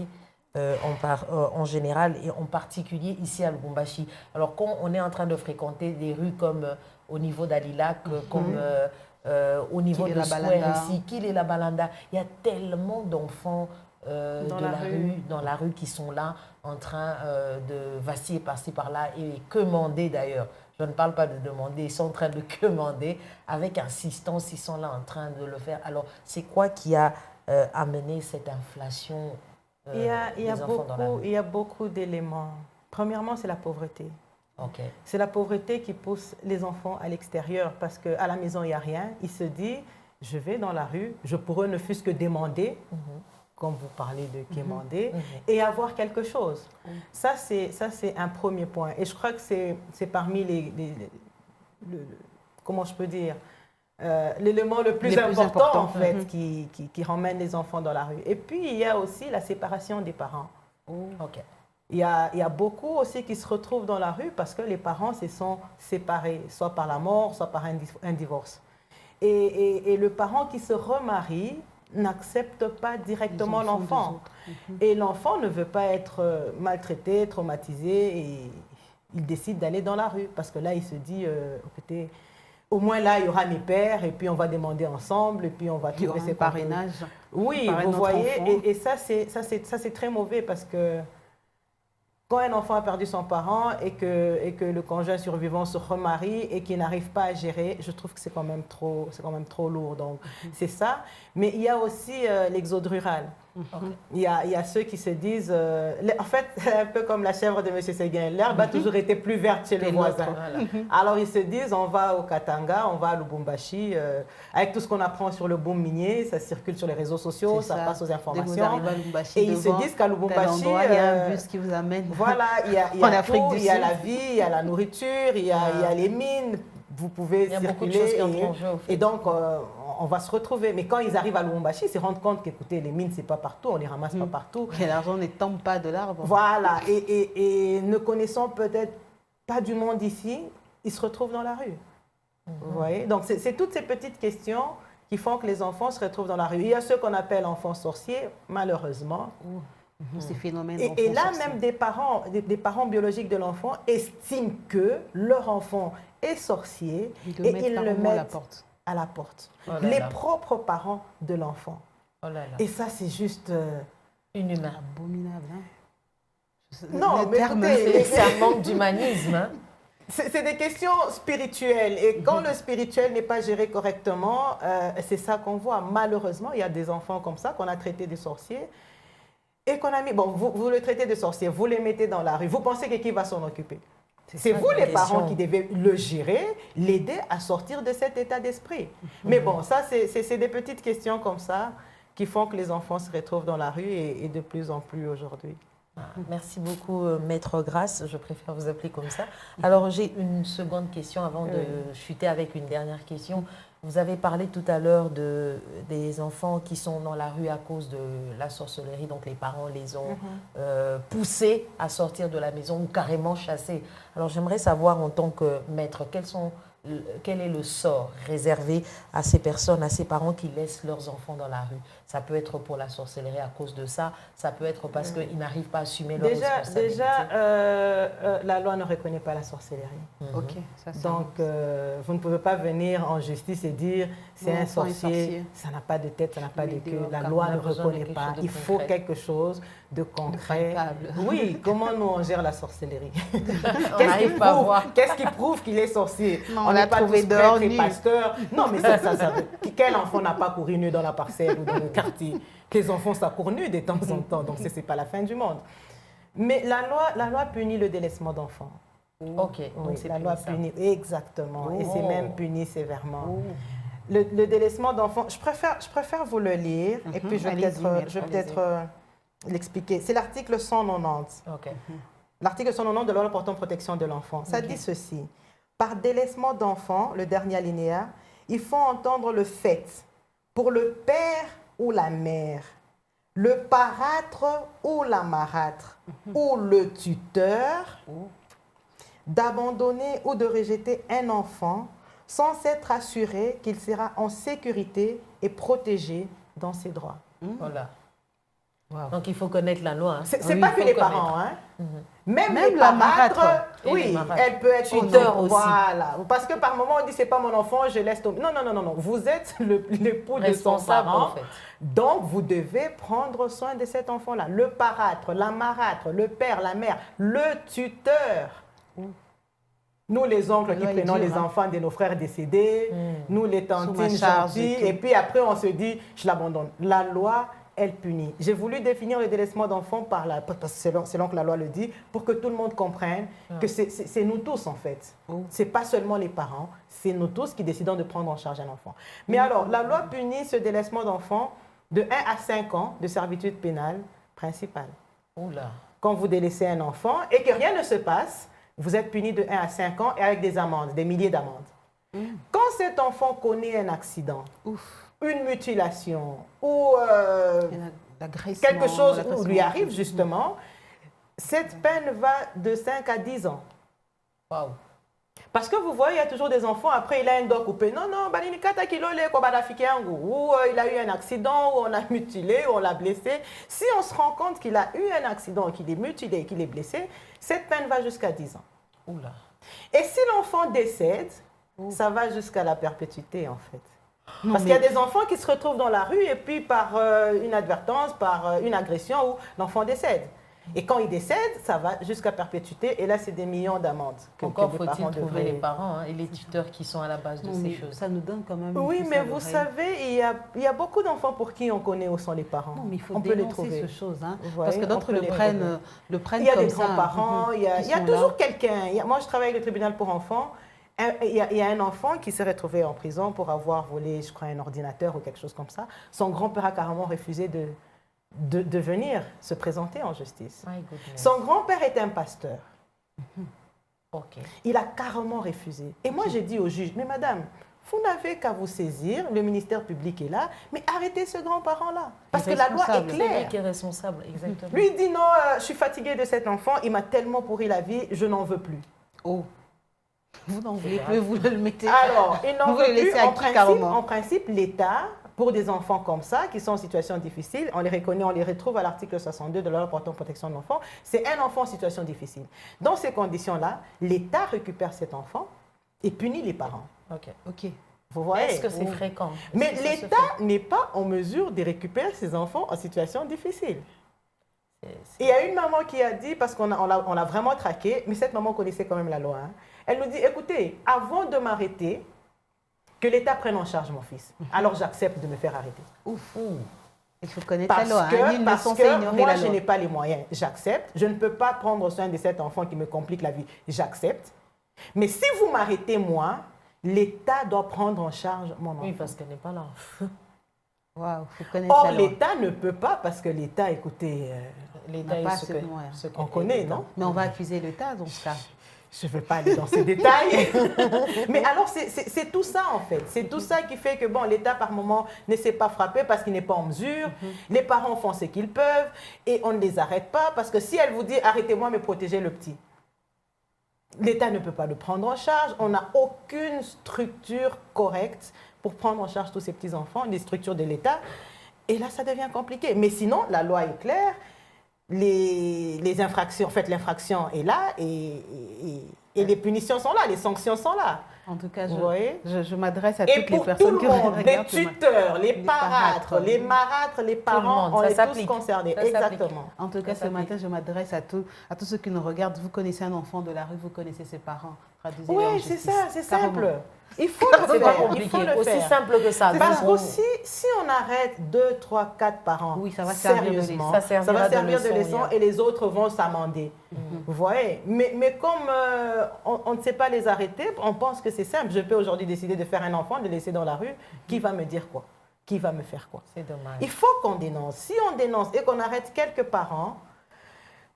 en général et en particulier ici à Lubumbashi? Alors, quand on est en train de fréquenter des rues comme au niveau d'Alilac, comme au niveau de Square ici, Kile Balanda, il y a tellement d'enfants dans la rue qui sont là en train de vaciller par-ci par-là et quemander d'ailleurs. Je ne parle pas de demander, ils sont en train de quemander avec insistance, ils sont là en train de le faire. Alors, c'est quoi qui a amené cette inflation des enfants dans la rue? Il y a beaucoup d'éléments. Premièrement, c'est la pauvreté. C'est la pauvreté qui pousse les enfants à l'extérieur parce qu'à la maison, il n'y a rien. Ils se disent, je vais dans la rue, je pourrais ne fût-ce que demander, comme vous parlez de quémander, et avoir quelque chose. Ça, c'est un premier point. Et je crois que c'est parmi comment je peux dire, l'élément le plus important, en fait, qui ramène les enfants dans la rue. Et puis, il y a aussi la séparation des parents. Il y a beaucoup aussi qui se retrouvent dans la rue parce que les parents se sont séparés, soit par la mort, soit par un divorce. Et le parent qui se remarie n'accepte pas directement l'enfant. Et l'enfant ne veut pas être maltraité, traumatisé, et il décide d'aller dans la rue. Parce que là, il se dit, écoutez, au moins là, il y aura mes pères, et puis on va demander ensemble, et puis on va trouver ses parrainages. Oui, vous voyez, et ça, c'est très mauvais, parce que quand un enfant a perdu son parent et que le conjoint survivant se remarie et qu'il n'arrive pas à gérer, je trouve que c'est quand même trop lourd. Donc, c'est ça. Mais il y a aussi l'exode rural. Il y a ceux qui se disent, en fait, un peu comme la chèvre de M. Séguin, l'herbe a toujours été plus verte chez le voisin. Voilà. Alors ils se disent, on va au Katanga, on va à Lubumbashi, avec tout ce qu'on apprend sur le boom minier, ça circule sur les réseaux sociaux, ça passe aux informations. Dès que vous arrivez à Lubumbashi, et ils se disent qu'à Lubumbashi, il y a un bus qui vous amène. Voilà, il y a en Afrique du il y a Sud. la vie, il y a la nourriture, il y a les mines, vous pouvez Il y a circuler. beaucoup de choses qui entrent en jeu, au fait. Et donc, on va se retrouver. Mais quand ils arrivent à Lubumbashi, ils se rendent compte qu'écoutez, les mines, c'est pas partout, on les ramasse pas partout. Que l'argent ne tombe pas de l'arbre. Voilà, et ne connaissant peut-être pas du monde ici, ils se retrouvent dans la rue. Vous voyez? Donc, c'est toutes ces petites questions qui font que les enfants se retrouvent dans la rue. Il y a ceux qu'on appelle enfants sorciers, malheureusement. Ces phénomènes Et là, d'enfants même des parents biologiques de l'enfant estiment que leur enfant est sorcier sorciers. et ils le mettent à la porte. à la porte. Oh là Les là. propres parents de l'enfant. Oh là là. Et ça, c'est juste... Inhumain. Abominable. Hein? Non, Le mais terme, écoutez, C'est un manque d'humanisme. Hein. c'est des questions spirituelles. Et quand le spirituel n'est pas géré correctement, c'est ça qu'on voit. Malheureusement, il y a des enfants comme ça qu'on a traités de sorciers et qu'on a mis... Bon, vous le traitez de sorcier, vous les mettez dans la rue. Vous pensez que qui va s'en occuper? C'est ça, vous, la les parents, question. qui devez le gérer, l'aider à sortir de cet état d'esprit. Mais bon, ça, c'est des petites questions comme ça qui font que les enfants se retrouvent dans la rue et de plus en plus aujourd'hui. Merci beaucoup, Maître Grace. Je préfère vous appeler comme ça. Alors, j'ai une seconde question avant de chuter avec une dernière question. Vous avez parlé tout à l'heure des enfants qui sont dans la rue à cause de la sorcellerie. Donc, les parents les ont poussés à sortir de la maison ou carrément chassés. Alors, j'aimerais savoir en tant que maître, quel est le sort réservé à ces personnes, à ces parents qui laissent leurs enfants dans la rue? Ça peut être pour la sorcellerie à cause de ça, ça peut être parce qu'ils n'arrivent pas à assumer leurs responsabilités. Déjà, la loi ne reconnaît pas la sorcellerie. Ok, ça c'est Donc, vous ne pouvez pas venir en justice et dire c'est Mon un enfant est sorcier, sorcier. ça n'a pas de tête, ça n'a pas de Mais queue. La on loi a ne besoin de reconnaît quelque pas. chose de Il faut concret. quelque chose de concret. palpable. Oui, comment nous on gère la sorcellerie? On n'arrive pas à voir. Qu'est-ce qui prouve qu'il est sorcier? Non, On on n'est l'a pas trouvé tous dehors prêtres et nu. pasteurs. Non, mais quel enfant n'a pas couru nu dans la parcelle ou dans le quartier? Les enfants, ça court nu de temps en temps, donc ce n'est pas la fin du monde. Mais la loi punit le délaissement d'enfants. Ok, donc Oui, c'est la loi punissable. punit, exactement, et c'est Oh. même puni sévèrement. Le délaissement d'enfants, je préfère vous le lire, et puis je vais Allez-y, maître, peut-être l'expliquer. C'est l'article 190. Ok. L'article 190 de la loi portant protection de l'enfant. Ça dit ceci. Par délaissement d'enfants, le dernier alinéa, il faut entendre le fait pour le père ou la mère, le parâtre ou la marâtre, ou le tuteur, d'abandonner ou de rejeter un enfant sans s'être assuré qu'il sera en sécurité et protégé dans ses droits. Voilà. Wow. Donc il faut connaître la loi. Hein. C'est Oui, pas il que faut les connaître. parents, hein. Même Même les la parâtres, marâtre. Et les oui, marâtres. elle peut être Tuteur aussi. Voilà, parce que par moment on dit c'est pas mon enfant, je laisse tomber. Non, non, non, non, non. Vous êtes l'époux de son Responsable, parent, en fait. donc vous devez prendre soin de cet enfant-là. Le parâtre, la marâtre, le père, la mère, le tuteur. Nous, les oncles qui Ouais, prenons dur, les hein. enfants de nos frères décédés, nous, les Sous tantines ma charge gentilles, et tout. et puis après, on se dit, je l'abandonne. La loi, elle punit. J'ai voulu définir le délaissement d'enfants selon que la loi le dit, pour que tout le monde comprenne que c'est nous tous, en fait. Ce n'est pas seulement les parents, c'est nous tous qui décidons de prendre en charge un enfant. Mais alors, la loi punit ce délaissement d'enfants de 1 à 5 ans de servitude pénale principale. Oula. Quand vous délaissez un enfant et que rien ne se passe, vous êtes puni de 1 à 5 ans et avec des amendes, des milliers d'amendes. Quand cet enfant connaît un accident, une mutilation ou quelque chose lui arrive justement, cette peine va de 5 à 10 ans. Waouh. Parce que vous voyez, il y a toujours des enfants, après il a un doigt coupé. Non, non, ou il a eu un accident, ou on l'a mutilé, ou on l'a blessé. Si on se rend compte qu'il a eu un accident, qu'il est mutilé, qu'il est blessé, cette peine va jusqu'à 10 ans. Oula. Et si l'enfant décède, ça va jusqu'à la perpétuité en fait. Parce qu'il y a des enfants qui se retrouvent dans la rue et puis par une advertence, par une agression, où l'enfant décède. Et quand ils décèdent, ça va jusqu'à perpétuité. Et là, c'est des millions d'amendes. Encore faut-il trouver les parents et les tuteurs qui sont à la base de ces choses. Ça nous donne quand même... Oui, mais vous savez, il y a beaucoup d'enfants pour qui on connaît où sont les parents. Non, mais il faut dénoncer ces choses. Hein, ouais, parce que d'autres le prennent comme ça. Il y a des grands-parents, il y a toujours quelqu'un. Moi, je travaille avec le tribunal pour enfants. Il y a un enfant qui s'est retrouvé en prison pour avoir volé, je crois, un ordinateur ou quelque chose comme ça. Son grand-père a carrément refusé de venir se présenter en justice. Son grand-père était un pasteur. Il a carrément refusé. Et moi, j'ai dit au juge, mais madame, vous n'avez qu'à vous saisir, le ministère public est là, mais arrêtez ce grand-parent-là. Parce que la loi est claire. C'est lui qui est responsable, exactement. Lui, il dit non, je suis fatigué de cet enfant, il m'a tellement pourri la vie, je n'en veux plus. Oh. Vous n'en voulez plus, vous le mettez. Alors, il n'en veut plus. En principe, l'État, pour des enfants comme ça, qui sont en situation difficile, on les reconnaît, on les retrouve à l'article 62 de la loi portant protection de l'enfant, c'est un enfant en situation difficile. Dans ces conditions-là, l'État récupère cet enfant et punit les parents. Ok. Vous voyez? Est-ce que c'est fréquent? Mais l'État n'est pas en mesure de récupérer ses enfants en situation difficile. Il y a une maman qui a dit, parce qu'on l'a vraiment traqué, mais cette maman connaissait quand même la loi. Hein. Elle nous dit, écoutez, avant de m'arrêter, que l'État prenne en charge mon fils. Alors j'accepte de me faire arrêter. Ouf. Il faut connaître la loi. Parce que moi, je n'ai pas les moyens. J'accepte. Je ne peux pas prendre soin de cet enfant qui me complique la vie. J'accepte. Mais si vous m'arrêtez, moi, l'État doit prendre en charge mon enfant. Oui, parce qu'elle n'est pas là. Wow, faut connaître Or, la loi. l'État ne peut pas, parce que l'État, écoutez, l'État n'a pas ce qu'on connaît, non? Mais on va accuser l'État dans ce cas. Je ne vais pas aller dans ces détails. Mais alors, c'est tout ça, en fait. C'est tout ça qui fait que, bon, l'État, par moment, ne s'est pas frappé parce qu'il n'est pas en mesure. Les parents font ce qu'ils peuvent et on ne les arrête pas parce que si elle vous dit « arrêtez-moi, mais protégez le petit », l'État ne peut pas le prendre en charge. On n'a aucune structure correcte pour prendre en charge tous ces petits-enfants, les structures de l'État. Et là, ça devient compliqué. Mais sinon, la loi est claire. Les infractions, en fait, l'infraction est là et les punitions sont là, les sanctions sont là. En tout cas, je m'adresse à toutes les personnes qui regardent. Les tuteurs, les parâtres, les marâtres, les parents, on est tous concernés. Exactement. En tout cas, ce matin, je m'adresse à tous ceux qui nous regardent. Vous connaissez un enfant de la rue, vous connaissez ses parents. Oui, c'est ça, c'est simple. Il faut le faire. C'est pas compliqué, aussi simple que ça. Parce que si on arrête 2, 3, 4 parents, oui, ça va servir de leçon et les autres vont s'amender. Vous voyez? Mais comme on ne sait pas les arrêter, on pense que c'est simple. Je peux aujourd'hui décider de faire un enfant, de le laisser dans la rue. Qui va me dire quoi? Qui va me faire quoi? C'est dommage. Il faut qu'on dénonce. Si on dénonce et qu'on arrête quelques parents,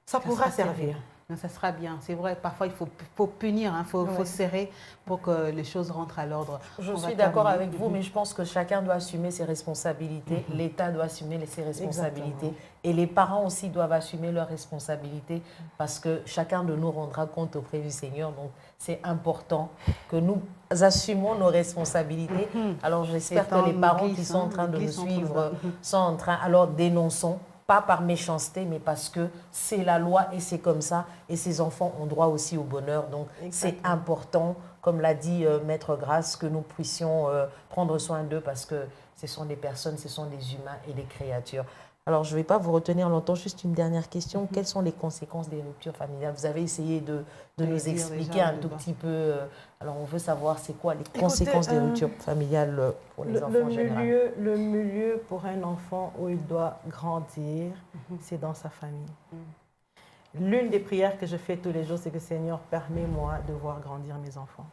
ça pourra servir. Ça sera bien. C'est vrai, parfois il faut punir, il faut serrer pour que les choses rentrent à l'ordre. Je suis d'accord avec vous, mais je pense que chacun doit assumer ses responsabilités. L'État doit assumer ses responsabilités. Et les parents aussi doivent assumer leurs responsabilités parce que chacun de nous rendra compte auprès du Seigneur. Donc c'est important que nous assumons nos responsabilités. Alors j'espère que les parents qui sont en train de nous suivre sont en train, alors dénonçons. Pas par méchanceté, mais parce que c'est la loi et c'est comme ça. Et ces enfants ont droit aussi au bonheur. Donc, c'est important, comme l'a dit Maître Grâce, que nous puissions prendre soin d'eux parce que ce sont des personnes, ce sont des humains et des créatures. Alors, je ne vais pas vous retenir longtemps. Juste une dernière question. Quelles sont les conséquences des ruptures familiales? Vous avez essayé de nous expliquer un tout petit peu. Alors, on veut savoir c'est quoi les conséquences des ruptures familiales pour les enfants en général. Le milieu pour un enfant où il doit grandir, c'est dans sa famille. L'une des prières que je fais tous les jours, c'est que Seigneur, permets-moi de voir grandir mes enfants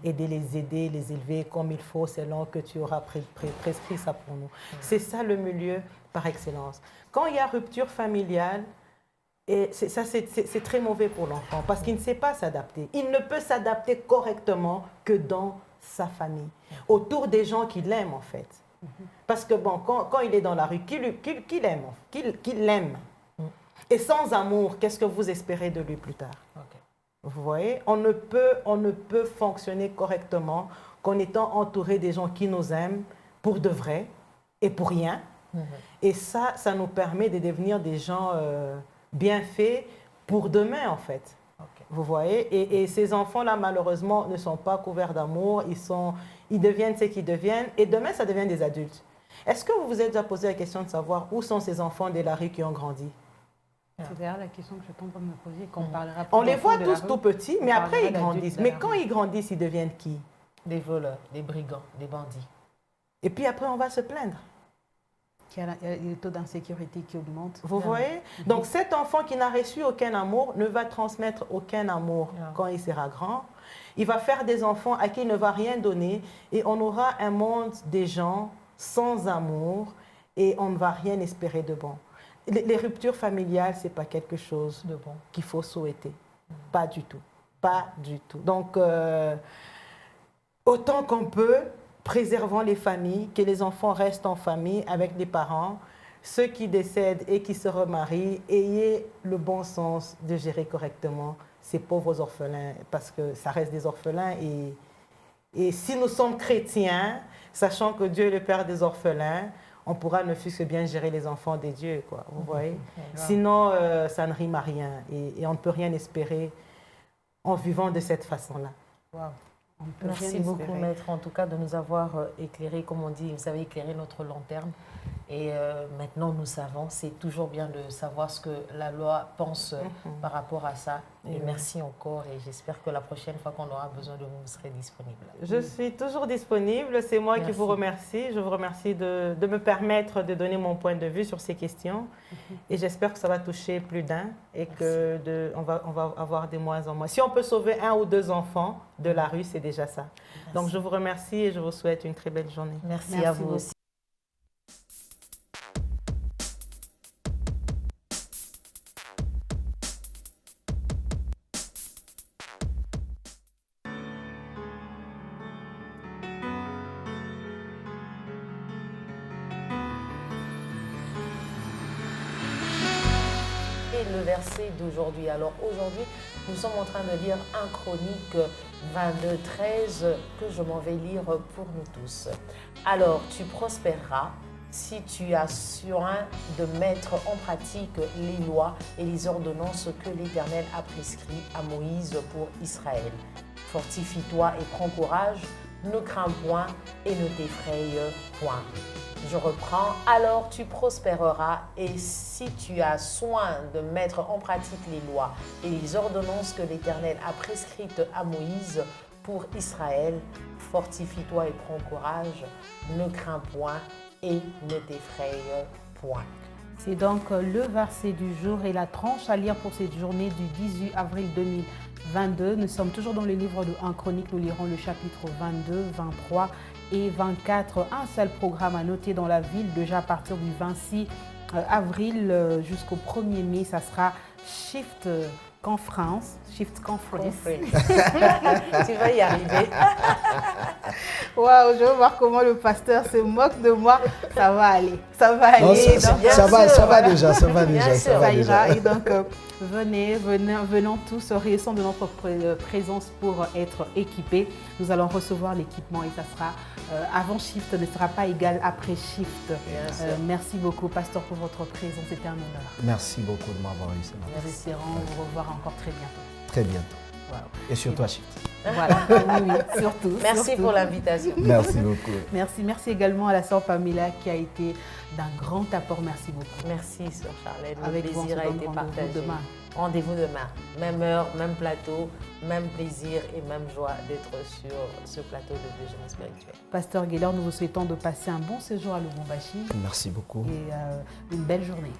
et de les aider, les élever comme il faut, selon que tu auras prescrit ça pour nous. C'est ça le milieu par excellence. Quand il y a rupture familiale, c'est très mauvais pour l'enfant parce qu'il ne sait pas s'adapter. Il ne peut s'adapter correctement que dans sa famille, autour des gens qui l'aiment en fait. Parce que bon, quand il est dans la rue, qui l'aime. Et sans amour, qu'est-ce que vous espérez de lui plus tard? Vous voyez, on ne peut fonctionner correctement qu'en étant entouré des gens qui nous aiment pour de vrai et pour rien. Et ça nous permet de devenir des gens bien faits pour demain, en fait. Vous voyez, et ces enfants-là, malheureusement, ne sont pas couverts d'amour. Ils deviennent ce qu'ils deviennent. Et demain, ça devient des adultes. Est-ce que vous vous êtes déjà posé la question de savoir où sont ces enfants de la rue qui ont grandi? C'est d'ailleurs la question que je tombe à me poser, qu'on parlera plus On les enfants voit de tous la tout rue. petits, mais On après ils parlera grandissent. d'adultes de Mais la quand rue. ils grandissent, ils deviennent qui? Des voleurs, des brigands, des bandits. Et puis après, on va se plaindre. Il y a le taux d'insécurité qui augmente. Vous voyez? Donc cet enfant qui n'a reçu aucun amour ne va transmettre aucun amour quand il sera grand. Il va faire des enfants à qui il ne va rien donner et on aura un monde des gens sans amour et on ne va rien espérer de bon. Les ruptures familiales, ce n'est pas quelque chose De bon. qu'il faut souhaiter. Pas du tout. Pas du tout. Donc, autant qu'on peut, préservons les familles, que les enfants restent en famille avec les parents. Ceux qui décèdent et qui se remarient, ayez le bon sens de gérer correctement ces pauvres orphelins, parce que ça reste des orphelins. Et si nous sommes chrétiens, sachant que Dieu est le Père des orphelins, on pourra ne fût-ce que bien gérer les enfants des dieux, quoi, vous voyez. Sinon, ça ne rime à rien et on ne peut rien espérer en vivant de cette façon-là. Wow. On peut Merci rien beaucoup, espérer. maître, en tout cas, de nous avoir éclairé, comme on dit, vous avez éclairé notre lanterne. Et maintenant, nous savons, c'est toujours bien de savoir ce que la loi pense par rapport à ça. Et merci encore, et j'espère que la prochaine fois qu'on aura besoin de vous, vous serez disponible. Je suis toujours disponible, c'est moi qui vous remercie. Je vous remercie de me permettre de donner mon point de vue sur ces questions. Et j'espère que ça va toucher plus d'un et qu'on va avoir de moins en moins. Si on peut sauver 1 ou 2 enfants de la rue, c'est déjà ça. Merci. Donc je vous remercie et je vous souhaite une très belle journée. Merci à vous beaucoup. aussi. Le verset d'aujourd'hui. Alors aujourd'hui, nous sommes en train de lire 1 Chronique 22-13 que je m'en vais lire pour nous tous. Alors tu prospéreras si tu as soin de mettre en pratique les lois et les ordonnances que l'Éternel a prescrites à Moïse pour Israël. Fortifie-toi et prends courage, ne crains point et ne t'effraie point. Je reprends, alors tu prospéreras et si tu as soin de mettre en pratique les lois et les ordonnances que l'Éternel a prescrites à Moïse pour Israël, fortifie-toi et prends courage, ne crains point et ne t'effraie point. C'est donc le verset du jour et la tranche à lire pour cette journée du 18 avril 2022. Nous sommes toujours dans le livre de 1 Chronique. Nous lirons le chapitre 22, 23 et 24. Un seul programme à noter dans la ville déjà à partir du 26 avril jusqu'au 1er mai. Ça sera Shift Conference. Shift Conference. Tu vas y arriver. Waouh, je veux voir comment le pasteur se moque de moi. Ça va aller, ça va aller. Non, ça va donc, déjà, ça va déjà, ça va ça déjà. ira. Et donc, venons tous, réussissons de notre présence pour être équipés. Nous allons recevoir l'équipement et ça sera avant shift, ne sera pas égal après shift. Merci beaucoup, pasteur, pour votre présence. C'était un honneur. Merci beaucoup de m'avoir eu. Nous espérons vous revoir encore très bientôt. Très bientôt. Wow. Et sur toi, Shift. Voilà, oui, surtout. Merci surtout. pour l'invitation. Merci beaucoup. Merci également à la sœur Pamela qui a été d'un grand apport. Merci beaucoup. Merci, sœur Charlène. Le Avec vous, on plaisir se a donne été rendez-vous partagé. demain. Rendez-vous demain. Même heure, même plateau, même plaisir et même joie d'être sur ce plateau de déjeuner spirituel. Pasteur Guélor, nous vous souhaitons de passer un bon séjour à Lubumbashi Merci beaucoup. et une belle journée.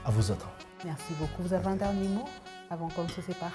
À vous autres. Merci beaucoup. Vous avez un dernier mot avant qu'on se sépare?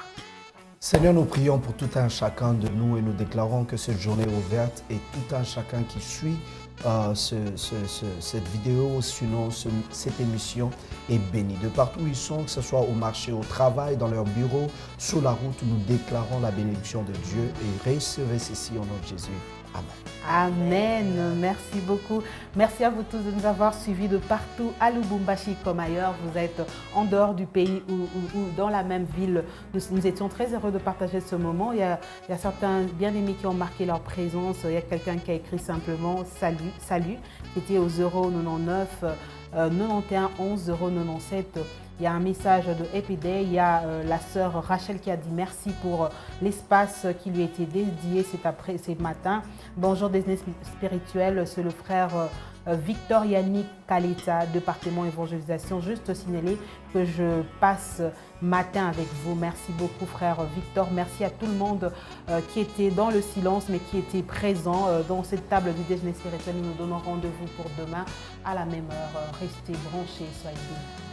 Seigneur, nous prions pour tout un chacun de nous et nous déclarons que cette journée est ouverte et tout un chacun qui suit cette vidéo, sinon cette émission est béni. De partout où ils sont, que ce soit au marché, au travail, dans leur bureau, sur la route, nous déclarons la bénédiction de Dieu et recevez ceci au nom de Jésus. Amen. Amen. Merci beaucoup. Merci à vous tous de nous avoir suivis de partout à Lubumbashi comme ailleurs. Vous êtes en dehors du pays ou dans la même ville. Nous étions très heureux de partager ce moment. Il y a certains bien-aimés qui ont marqué leur présence. Il y a quelqu'un qui a écrit simplement « Salut, salut ». C'était au 099 91 097 Il y a un message de Happy Day. Il y a la sœur Rachel qui a dit merci pour l'espace qui lui a été dédié ce matin. Bonjour Déjeuner spirituel, c'est le frère Victor Yannick Kaleta, département évangélisation. Juste signaler que je passe matin avec vous. Merci beaucoup frère Victor. Merci à tout le monde qui était dans le silence mais qui était présent dans cette table du déjeuner spirituel. Nous nous donnons rendez-vous pour demain à la même heure. Restez branchés, soyez bénis.